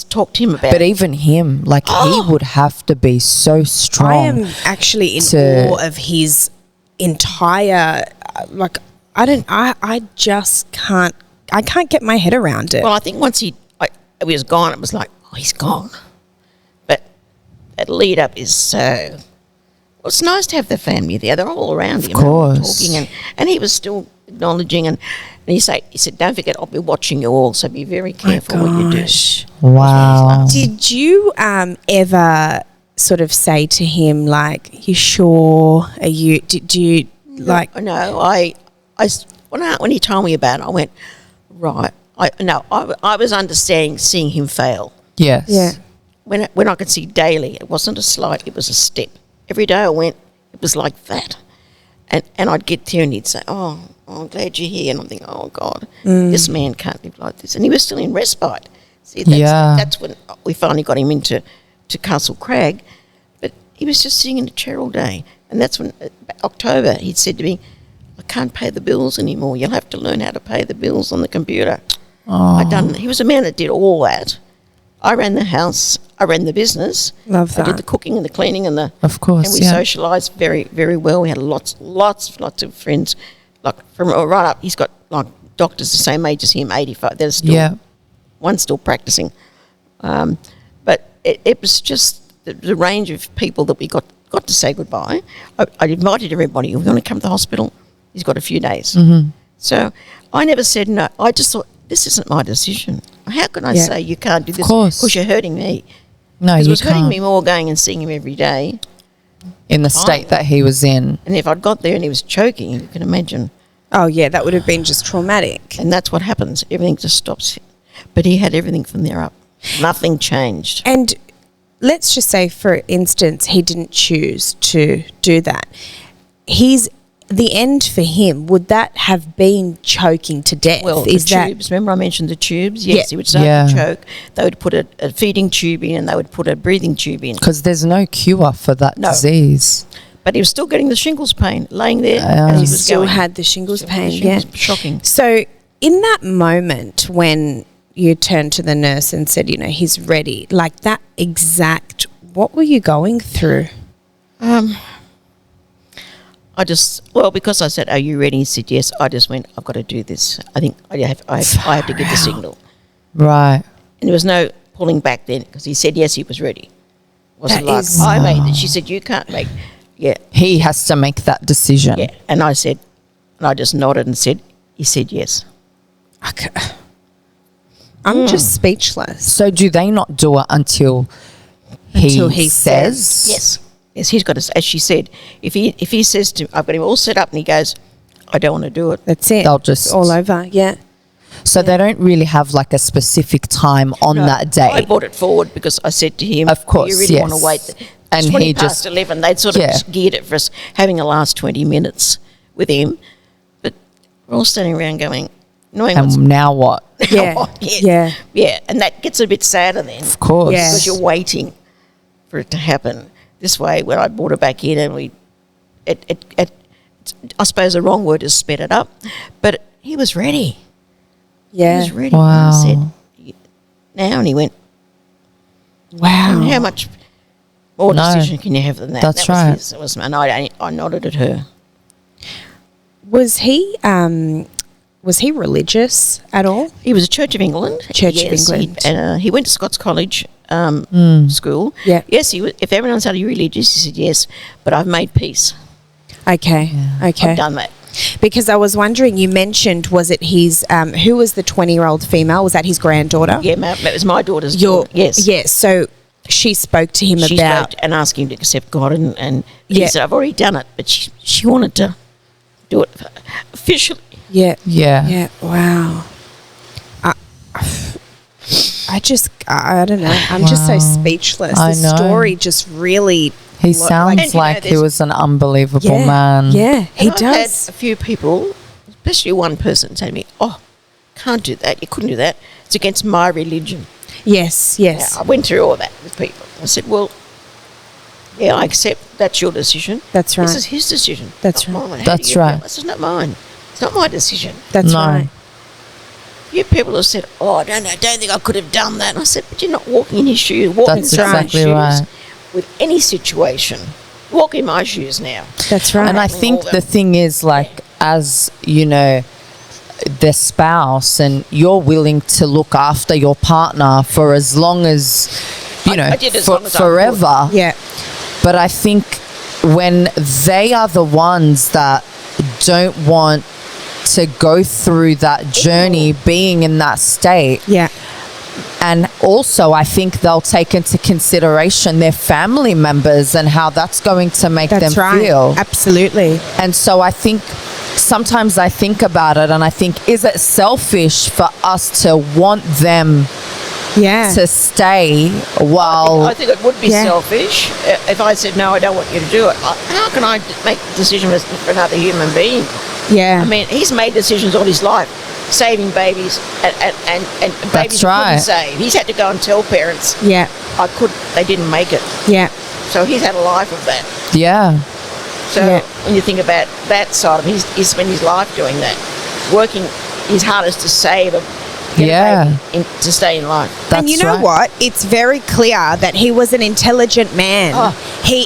talked to him about. But even him, like he would have to be so strong. I am actually in to- awe of his entire, I just can't, I can't get my head around it. Well, I think once he was gone, it was like, oh, he's gone. But that lead up is so. Well, it's nice to have the family there. They're all around him, course. talking, and he was still acknowledging. And he said, "Don't forget, I'll be watching you all. So be very careful what you do." Wow. Did you ever sort of say to him, like, "You sure? Are you? Do you like?" No, when he told me about it, I went, right. I was understanding seeing him fail. Yes. Yeah. When I could see daily, it wasn't a slight, it was a step. Every day I went, it was like that. And I'd get there and he'd say, oh, I'm glad you're here. And I'm thinking, oh, God, this man can't live like this. And he was still in respite. See, that's when we finally got him into Castle Crag. But he was just sitting in the chair all day. And that's when, October, he'd said to me, I can't pay the bills anymore. You'll have to learn how to pay the bills on the computer. He was a man that did all that. I ran the house. I ran the business. Love that. I did the cooking and the cleaning and the. Of course, and we socialised very, very well. We had lots of friends, like from right up. He's got like doctors the same age as him, 85. There's still one still practicing, but it was just the range of people that we got to say goodbye. I invited everybody. We're going to come to the hospital. He's got a few days. Mm-hmm. So I never said no. I just thought, this isn't my decision. How can I say you can't do this? Of course. Because you're hurting me. No, Because you it was hurting can't. me more going and seeing him every day. In the state that he was in. And if I'd got there and he was choking, you can imagine. Oh, yeah, that would have been just traumatic. And that's what happens. Everything just stops. But he had everything from there up. Nothing changed. And let's just say, for instance, he didn't choose to do that. The end for him, would that have been choking to death? Well, Is the that tubes. Remember I mentioned the tubes? Yes, Yeah. he would start to choke. They would put a feeding tube in and they would put a breathing tube in. Because there's no cure for that disease. But he was still getting the shingles pain, laying there. and he he was still going. had the shingles pain? Shingles, Yeah. shocking. So in that moment when you turned to the nurse and said, he's ready, like that exact, what were you going through? Because I said, are you ready? He said, yes. I just went, I've got to do this. I think I have to get the signal. Right. And there was no pulling back then because he said, yes, he was ready. It wasn't That like, is- I made it. She said, you can't make, yeah. He has to make that decision. Yeah. And I said, and I just nodded and said, he said, yes. I'm just speechless. So do they not do it until he says? Yes. Yes, he's got to, as she said, if he says to, I've got him all set up and he goes, I don't want to do it. That's it. They'll just- It's all over, yeah. So they don't really have like a specific time on No, that day. I brought it forward because I said to him, Of course, you really yes. want to wait. And It's 20 he past just- 11. They'd sort of geared it for us having a last 20 minutes with him. But we're all standing around going, knowing what's And now what? Yeah. Yeah. Yeah, and that gets a bit sadder then. Of course. Yeah. Because you're waiting for it to happen. This way, when I brought it back in and I suppose the wrong word is sped it up, but he was ready. Yeah. He was ready. Wow. I said, now, and he went, Wow. and how much more No, decision can you have than that? that's That was right. his, that was, and I nodded at her. Was he religious at all? He was a Church of England. Church of Yes, England. He went to Scots College school. Yeah. Yes, he was, if everyone said, are you religious? He said, yes, but I've made peace. Okay. Okay. I've done that. Because I was wondering, you mentioned, was it his, who was the 20-year-old female? Was that his granddaughter? Yeah, that was my daughter's daughter. Yes. Yeah, so she spoke to him She about... spoke and asked him to accept God, and he Yeah. said, I've already done it, but she wanted to do it officially. Yeah. Yeah. Yeah, wow. I don't know. I'm just so speechless. I The know. story just really... He sounds like he was an unbelievable man. Yeah, he And I've does. had a few people, especially one person, say to me, oh, can't do that. You couldn't do that. It's against my religion. Yes, yes. I went through all that with people. I said, well, yeah, I accept that's your decision. That's right. This is his decision. That's not right. mine. How That's do you right. feel? This is not mine. It's not my decision. That's No. right. You people have said, oh, I don't think I could have done that. And I said, but you're not walking in his shoes. Walking That's in someone's exactly shoes right. with any situation. walk in my shoes now. That's right. And I think the thing is, like, as you know, the spouse, and you're willing to look after your partner for as long as, you know, I did as long as I could. forever. Yeah. But I think when they are the ones that don't want to go through that journey, being in that state, Yeah. and also I think they'll take into consideration their family members and how that's going to make That's them right. feel. Absolutely. And so I think sometimes I think about it and I think, is it selfish for us to want them Yeah. to stay while... I think it would be Yeah. selfish if I said, no, I don't want you to do it. How can I make a decision for another human being? Yeah. I mean, he's made decisions all his life, saving babies and babies he right. couldn't save. He's had to go and tell parents, yeah. they didn't make it. Yeah. So he's had a life of that. Yeah. So Yeah. when you think about that side of it, he's spent his life doing that, working his hardest to save get Yeah. a baby to stay in life. That's And you know right. what? It's very clear that he was an intelligent man. Oh. He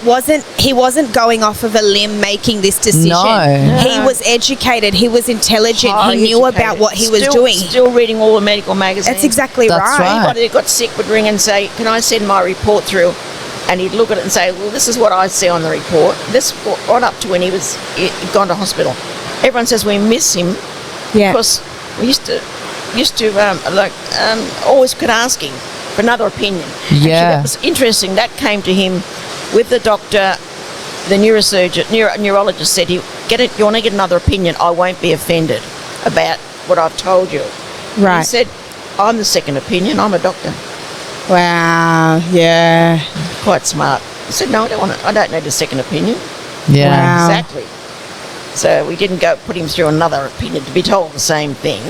wasn't going off of a limb making this decision. No. He was educated. He was intelligent. Highly he knew educated. about what he was Still- doing. Still reading all the medical magazines. That's exactly That's right. right. Anybody that got sick would ring and say, can I send my report through? And he'd look at it and say, well, this is what I see on the report. This right up to when he'd gone to hospital. Everyone says we miss him Yeah. because we used to always could ask him for another opinion. Actually, Yeah. that was interesting. That came to him with the doctor, the neurologist said, you want to get another opinion, I won't be offended about what I've told you. Right. He said, I'm the second opinion, I'm a doctor. Wow. Yeah. Quite smart. He said, no, I don't need a second opinion. Yeah. Wow. Exactly. So we didn't go put him through another opinion to be told the same thing.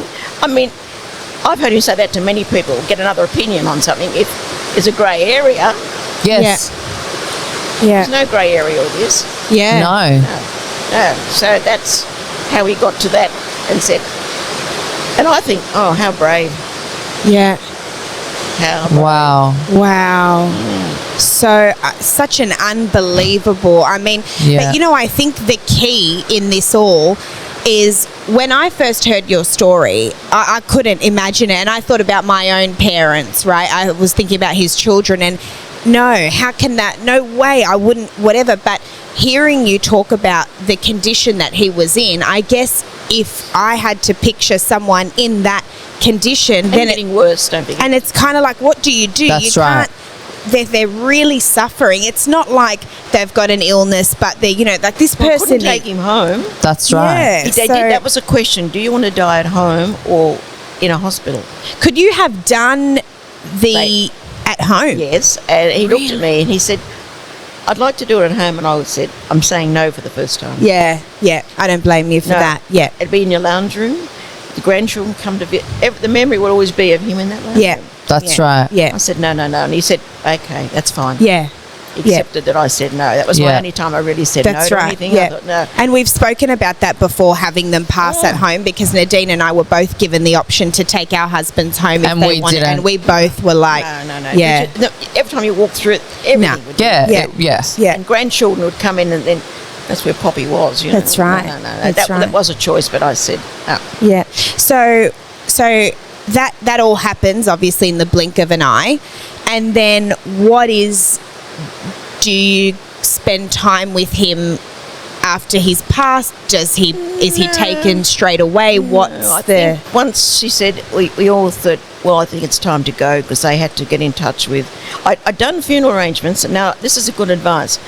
I mean, I've heard him say that to many people, get another opinion on something. If there's a grey area, Yes. Yeah. there's no grey area with this. Yeah. No. No. So that's how he got to that and said, and I think, oh, how brave. Yeah. How brave. Wow. Wow. So, such an unbelievable, I mean, Yeah. but you know, I think the key in this all is when I first heard your story, I couldn't imagine it. And I thought about my own parents, right? I was thinking about his children and no, how can that, no way, I wouldn't, whatever. But hearing you talk about the condition that he was in, I guess if I had to picture someone in that condition, And then getting worse, don't forget. and it's kind of like, what do you do? That's You right. can't. They're really suffering. It's not like they've got an illness, but they're, you know, like this Well, person. couldn't take him home. That's right. Yeah. They So- did, that was a question. Do you want to die at home or in a hospital? Could you have done the They- at home? Yes. And he looked at me and he said, I'd like to do it at home. And I said, I'm saying no for the first time. Yeah, yeah. I don't blame you for No. that. Yeah, It'd be in your lounge room. The grandchildren come to visit. The memory will always be of him in that lounge yeah. room. That's Yeah. right. Yeah, I said, no. And he said, okay, that's fine. yeah. He accepted that I said no. That was my Yeah. only time I really said That's no to right. anything. Yeah. I thought, no. And we've spoken about that before, having them pass at home, because Nadine and I were both given the option to take our husbands home if And they we wanted, didn't. and we both were like, No. yeah, No, every time you walk through it, everything would Yeah. Yeah. Yes. yeah. And grandchildren would come in and then that's where Poppy was. You know? That's right. No. That's That right. was a choice, but I said, no. Yeah. So that all happens obviously in the blink of an eye. And then do you spend time with him after he's passed? Is he taken straight away? What's I think once she said, we all thought, well, I think it's time to go because they had to get in touch with. I'd done funeral arrangements, and now this is a good advice.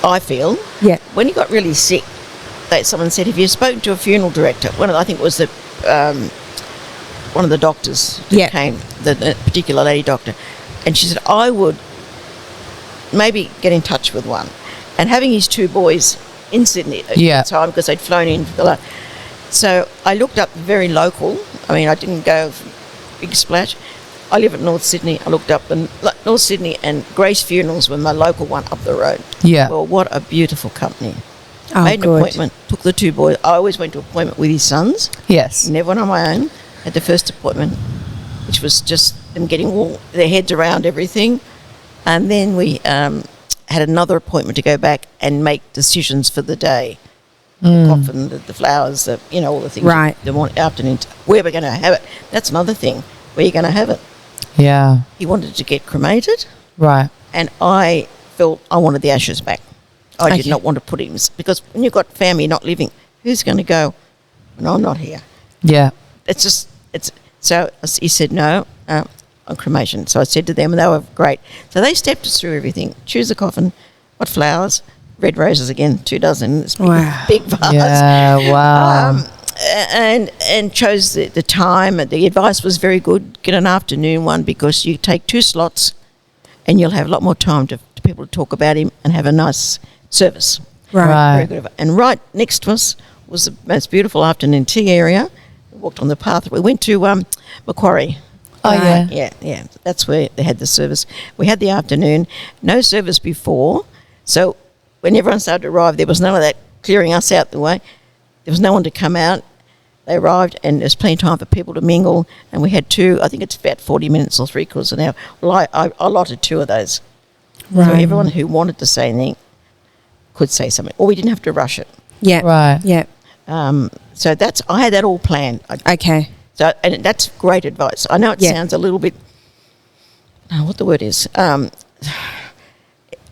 I feel Yeah. when he got really sick, someone said, "Have you spoken to a funeral director?" I think it was one of the doctors that Yeah. came, the particular lady doctor, and she said, "I would maybe get in touch with one." And having his two boys in Sydney at Yeah. the time because they'd flown in for the so I looked up very local. I mean, I didn't go big splash. I live at North Sydney. I looked up North Sydney, and Grace Funerals were my local one up the road. Yeah. Well, what a beautiful company. Oh, Made an good. appointment, took the two boys. I always went to appointment with his sons. Yes. Never went on my own. Had the first appointment, which was just them getting all their heads around everything. And then we had another appointment to go back and make decisions for the day. The coffin, the flowers, all the things. Right. The morning, afternoon. Where we're going to have it. That's another thing. Where you're going to have it. Yeah. He wanted to get cremated, Right. and I felt I wanted the ashes back. I did Okay. not want to put him, because when you've got family not living, who's going to go when I'm not here? Yeah. So he said no on cremation. So I said to them, and they were great. So they stepped us through everything. Choose the coffin, what flowers, red roses again, 2 dozen. This Wow. big vase. Yeah. Wow. And chose the time. The advice was very good. Get an afternoon one, because you take 2 slots, and you'll have a lot more time to people to talk about him and have a nice service. Right. Very good. And right next to us was the most beautiful afternoon tea area. We walked on the path. We went to Macquarie. Oh, yeah. Yeah. That's where they had the service. We had the afternoon, no service before. So when everyone started to arrive, there was none of that clearing us out the way. There was no one to come out. They arrived, and there's plenty of time for people to mingle. And we had 2, I think it's about 40 minutes or 3/4 an hour. Well, I allotted 2 of those. So Right. everyone who wanted to say anything could say something. Or we didn't have to rush it. Yeah. Right. Yeah. So I had that all planned. Okay. And that's great advice. I know it Yeah. sounds a little bit, what the word is,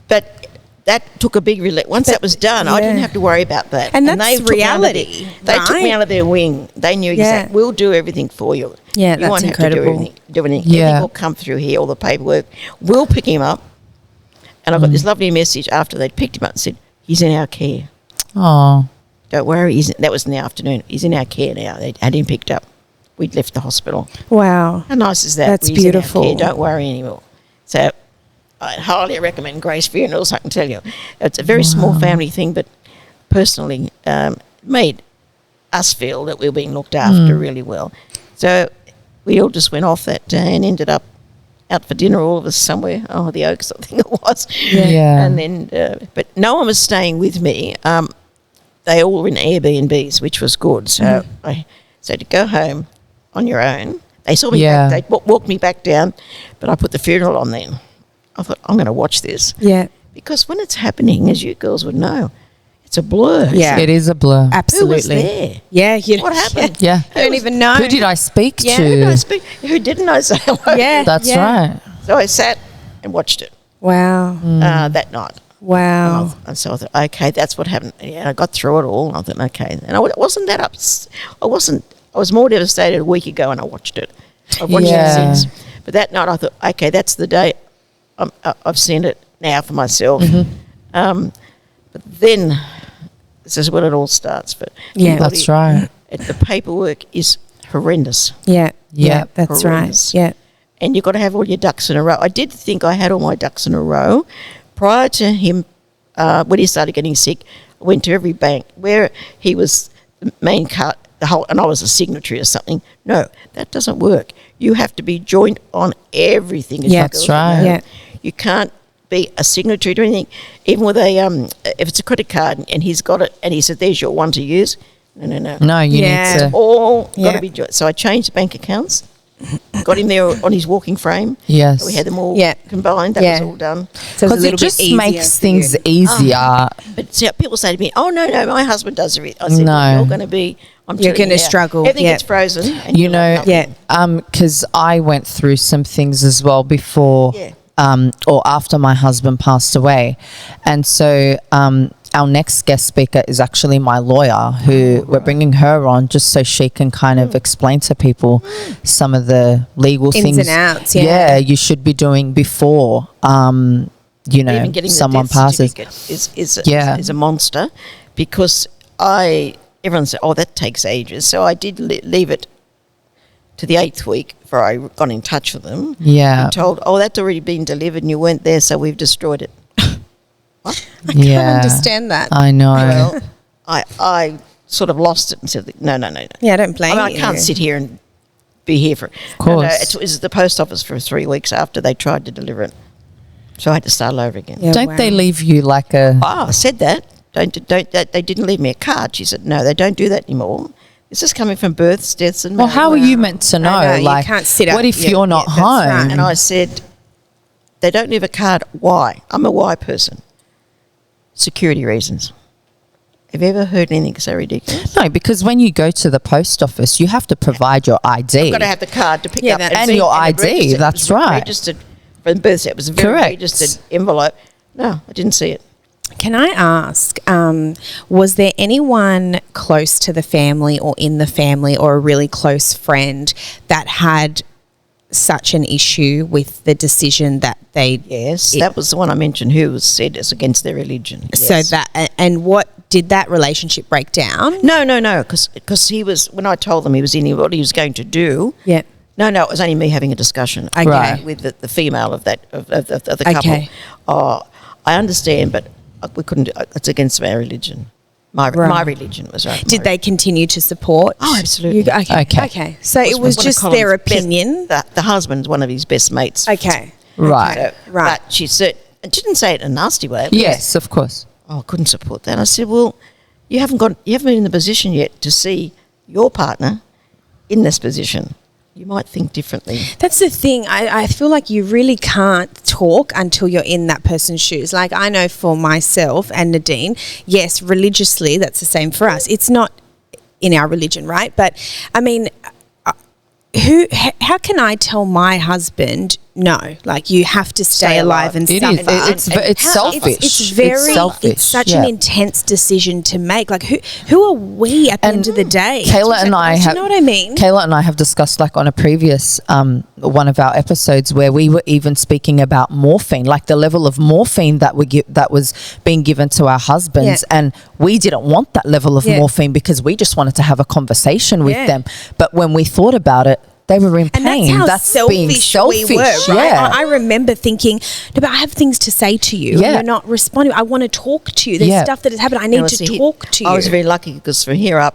but that took a big relief. Once that was done, I didn't yeah. have to worry about that. And that's they took me out of reality, They took me right? out of their wing. They knew exactly. We'll do everything for you. Yeah, you that's won't incredible. have to do anything. Yeah. Everything will come through here, all the paperwork. We'll pick him up. And I got this lovely message after they'd picked him up and said, he's in our care. Oh. Don't worry. That was in the afternoon. He's in our care now. They had him picked up. We'd left the hospital. Wow. How nice is that? That's He's in our beautiful. care. Don't worry anymore. So I highly recommend Grace Funerals, I can tell you. It's a very small family thing, but personally made us feel that we were being looked after really well. So we all just went off that day and ended up out for dinner, all of us somewhere. Oh, the Oaks, I think it was. Yeah. And then, but no one was staying with me. They all were in Airbnbs, which was good. So so to go home on your own, they saw me Yeah. back, they walked me back down, but I put the funeral on then. I thought, I'm going to watch this. Yeah. Because when it's happening, as you girls would know, it's a blur. Yeah. It is a blur. Absolutely. Who was there? Yeah. You What happened? Yeah. I don't even know. Who did I speak Yeah. to? Who did I speak? Who didn't I say hello? Yeah. That's yeah. right. So I sat and watched it Wow. that night. Wow. And so I thought, okay, that's what happened. Yeah, I got through it all. And I thought, okay. And I wasn't that I was more devastated a week ago when I watched it. I've watched Yeah. it since. But that night I thought, okay, that's the day. I've seen it now for myself. But then this is when it all starts. But Yeah. everybody- That's right. The paperwork is horrendous. Yeah. Yeah. That's Horrendous. right. Yeah. And you've got to have all your ducks in a row. I did think I had all my ducks in a row. Prior to him, when he started getting sick, I went to every bank where he was the main card, and I was a signatory or something. No, that doesn't work. You have to be joint on everything. as Yeah. you That's girls right. know. Yeah. You can't be a signatory to anything, even with a if it's a credit card and he's got it and he said, "There's your one to use." No. No, you Yeah. need to. All got Yeah. to be joint. So I changed bank accounts. Got him there on his walking frame. Yes. We had them all Yeah. combined. That Yeah. was all done. So it's a Because little it just bit easier makes for things you. easier. But see, people say to me, "Oh no, my husband does everything." I said, No. well, "You're going to be. I'm You're telling you gonna now, struggle, Everything yeah. gets frozen." And You you'll have know, nothing. because I went through some things as well before Yeah. or after my husband passed away. And so our next guest speaker is actually my lawyer, who we're bringing her on just so she can kind of explain to people some of the legal Ins things. and outs, yeah. you should be doing before, Even getting someone the death passes. certificate is a monster, because everyone said, "Oh, that takes ages." So I did leave it to the 8th week before I got in touch with them. Yeah. And told, "Oh, that's already been delivered and you weren't there, so we've destroyed it." What? I can't understand that. I know. Well, I sort of lost it and said, no. Yeah, I don't blame I you. can't sit here and be here for. Of course. It was at the post office for 3 weeks after they tried to deliver it, so I had to start all over again. Yeah. Don't wow. they leave you like a... I said that. They didn't leave me a card. She said, no, they don't do that anymore. This is coming from births, deaths, and Well, how are you meant to know? know, you Like, can't sit up. what if Yeah, you're not yeah, that's home? right. And I said, they don't leave a card. Why? I'm a why person. security reasons. Have you ever heard anything so ridiculous? No, because when you go to the post office, you have to provide your ID. You've got to have the card to pick up. and your ID, that's right. Registered for the birth certificate. It was a very Correct. registered envelope. No, I didn't see it. Can I ask, was there anyone close to the family or in the family or a really close friend that had such an issue with the decision that they... Yes, that was the one I mentioned who was said it's against their religion. So Yes. that... And what... Did that relationship break down? No, because he was... When I told them he was in what he was going to do... Yeah. No, it was only me having a discussion Okay. with the female of the couple. Okay. Oh, I understand, but we couldn't do it's against our religion. My religion was right. Did they continue to support? Oh, absolutely. Okay. So it was just their opinion? The husband's one of his best mates. Okay. Right. Right. But she said... And she didn't say it in a nasty way. Yes, of course. Oh, I couldn't support that. I said, well, you haven't been in the position yet to see your partner in this position. You might think differently. That's the thing. I feel like you really can't talk until you're in that person's shoes. Like I know for myself and Nadine, yes, religiously, that's the same for us. It's not in our religion, right? But I mean, how can I tell my husband no? Like you have to stay alive and suffer. It's selfish. It's very selfish. It's such an intense decision to make. Like who are we at the end of the day? Kayla and I have, you know what I mean? Kayla and I have discussed like on a previous one of our episodes where we were even speaking about morphine, like the level of morphine that that was being given to our husbands, and we didn't want that level of morphine because we just wanted to have a conversation with them. But when we thought about it, they were in pain. And that's being selfish. We were, right? Yeah. I remember thinking, no, but I have things to say to you. Yeah. You're not responding. I want to talk to you. There's stuff that has happened. I need to talk to you. I was very lucky because from here up,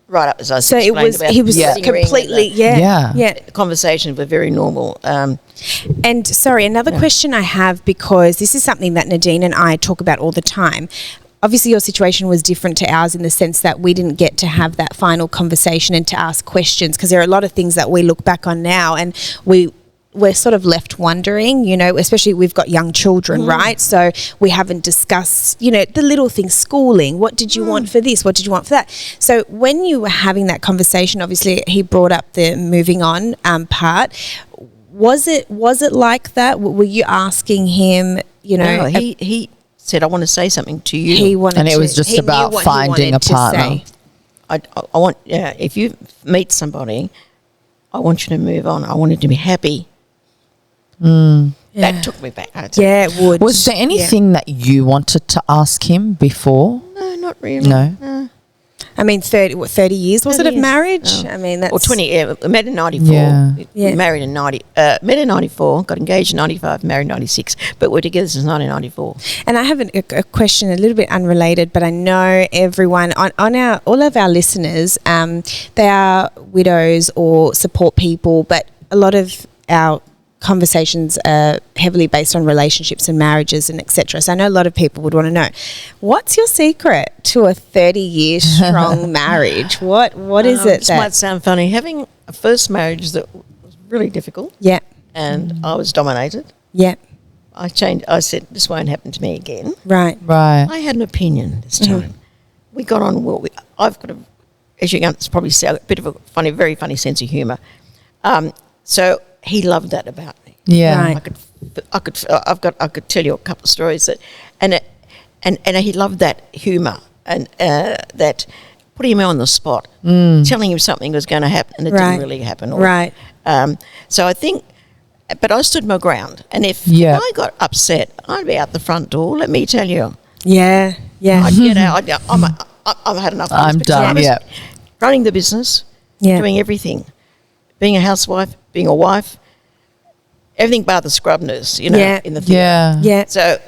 right up as I so explained it was. about He was the completely. the conversations were very normal. And sorry, another question I have, because this is something that Nadine and I talk about all the time. Obviously, your situation was different to ours in the sense that we didn't get to have that final conversation and to ask questions, because there are a lot of things that we look back on now and we're sort of left wondering, you know, especially we've got young children, right? So we haven't discussed, you know, the little things, schooling. What did you want for this? What did you want for that? So when you were having that conversation, obviously he brought up the moving on part. Was it like that? Were you asking him, you know? No, he said, I want to say something to you. He wanted and it was just about finding a partner. I want, if you meet somebody, I want you to move on. I want you to be happy. That took me back. Yeah, it would. Was there anything that you wanted to ask him before? No, not really. No. I mean, 30 years was 30 it of years. marriage? Oh. I mean, that's... Or 20, we met in 94. Yeah. We married in 90. Met in 94, got engaged in 95, married in 96. But we're together since 1994. And I have a question a little bit unrelated, but I know everyone, all of our listeners, they are widows or support people, but a lot of our conversations are heavily based on relationships and marriages and etc. So I know a lot of people would want to know, what's your secret to a 30-year strong marriage? What is it? This might sound funny. Having a first marriage that was really difficult. Yeah. And I was dominated. Yeah. I said, this won't happen to me again. Right. I had an opinion this time. We got on well. I've got as you can probably see, a bit of a very funny sense of humour. So he loved that about me. Yeah. Right. I could tell you a couple of stories and he loved that humour and that putting him on the spot, telling him something was going to happen and it didn't really happen. Right. So I think, but I stood my ground, and if I got upset, I'd be out the front door. Let me tell you. Yeah. Yeah. I'd get out. I've had enough. I'm done. Yeah. Running the business, doing everything, being a housewife, being a wife, everything but the scrub nurse, in the theatre. Yeah. So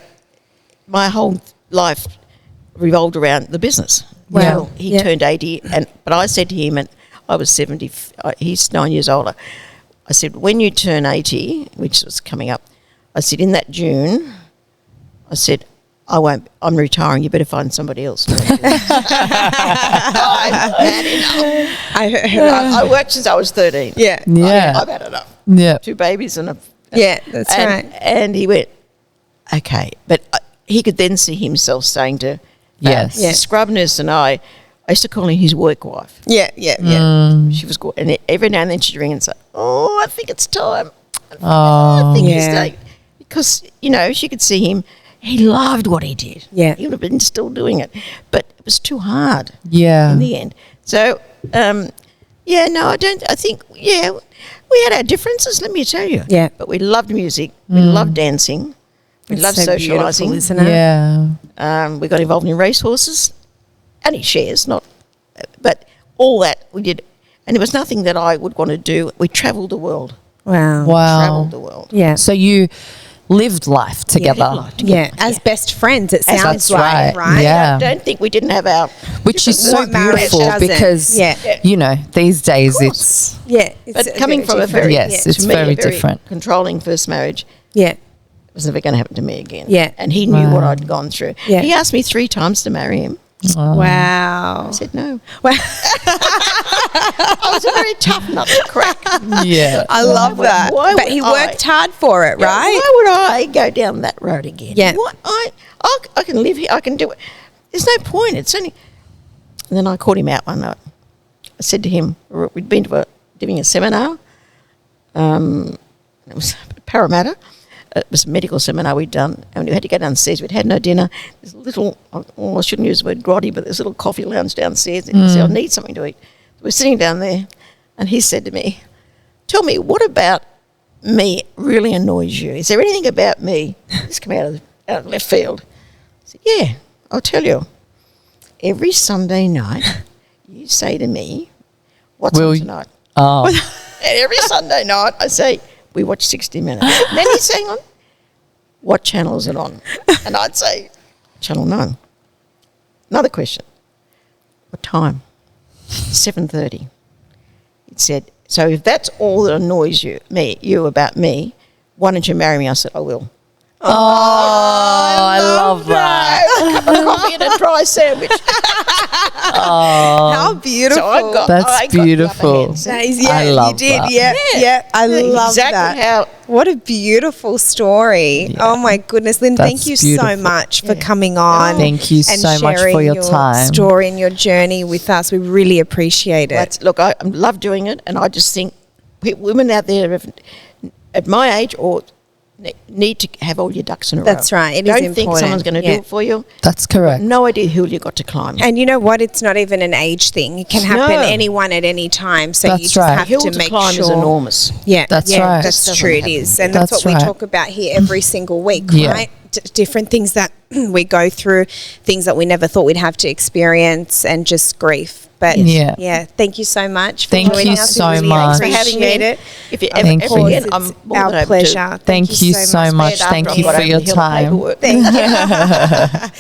my whole life revolved around the business. Well, he turned 80, but I said to him, and I was 70, he's 9 years older, I said, when you turn 80, which was coming up, I said, in that June, I said, I'm retiring, you better find somebody else. I worked since I was 13. Yeah. I've had enough. Yeah. 2 babies and that's right. And he went, okay. But he could then see himself saying to Yes. the scrub nurse and I used to call her his work wife. Yeah. She was good. And every now and then she'd ring and say, "Oh, I think it's time. Oh. I think it's Yeah. time." Because, she could see him. He loved what he did. Yeah. He would have been still doing it. But it was too hard Yeah. in the end. So, I think, we had our differences, let me tell you. Yeah. But we loved music. We loved dancing. We loved so socialising. beautiful, isn't it? Yeah. We got involved in racehorses. Only shares, but all that we did. And there was nothing that I would want to do. We travelled the world. Wow. Travelled the world. Yeah. So you lived life together. lived life together. Yeah, as best friends, it sounds That's like, right. right? Yeah. I don't think we didn't have our... Which is so What marriage beautiful doesn't. because, Yeah. these days course. it's, Yeah. It's But coming from a different. very... Yes, to it's me, very a different. controlling first marriage, Yeah. it was never going to happen to me again. Yeah. And he knew what Wow. I'd gone through. Yeah. He asked me 3 times to marry him. Wow. I said no. Wow. I was a very tough nut to crack. yeah. I love that. why But would he I- worked hard for it, right? Why would I go down that road again? Yeah. What I can live here. I can do it. There's no point. It's only. And then I called him out one night. I said to him, we'd been doing a seminar. It was Parramatta. It was a medical seminar we'd done, and we had to go downstairs. We'd had no dinner. There's a little, I shouldn't use the word grotty, but there's a little coffee lounge downstairs. And he said, I need something to eat. We're sitting down there, and he said to me, "Tell me, what about me really annoys you? Is there anything about me?" This came out of left field. I said, "Yeah, I'll tell you. Every Sunday night, you say to me, 'What's on tonight?'" Oh. And every Sunday night, I say, "We watch 60 Minutes." And then he'd say, "What channel is it on?" And I'd say, "Channel 9. Another question. "What time?" 7:30. He said, "So if that's all that annoys you about me, why don't you marry me?" I said, "I will." Oh, I love that. A cup of coffee and a dry sandwich. How beautiful. So I got That's the upper beautiful. hand. So That is, I yeah, love you did. that. Yeah. I love exactly that. What a beautiful story. Yeah. Oh my goodness, Lynn, thank That's you so beautiful. much for coming on. Thank you and so much for sharing your time. story and your journey with us. We really appreciate it. Look, I love doing it, and I just think women out there at my age or need to have all your ducks in a row. That's right. It is Don't think important. someone's going to do Yeah. it for you. That's correct. No idea who you got to climb. And you know what? It's not even an age thing. It can happen No. anyone at any time. So That's you just right. have Hill to to make climb sure. is enormous. Yeah, That's yeah, right. That's That true. It doesn't is, and that's That's what we right. talk about here every single week, Yeah. right? Different things that we go through, things that we never thought we'd have to experience, and just grief. But Yeah. thank you so much for Thank joining you us. so we really much. For having appreciate me. it. If you Thank ever you. again, I'm It's more our than happy pleasure. to. Thank you so much. After Thank I've you got for over your the hill of time. paperwork.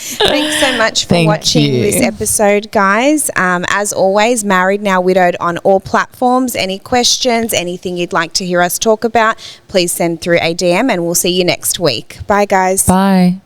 Thanks so much for Thank watching you. this episode, guys. As always, Married Now Widowed on all platforms. Any questions, anything you'd like to hear us talk about, please send through a DM, and we'll see you next week. Bye, guys. Bye.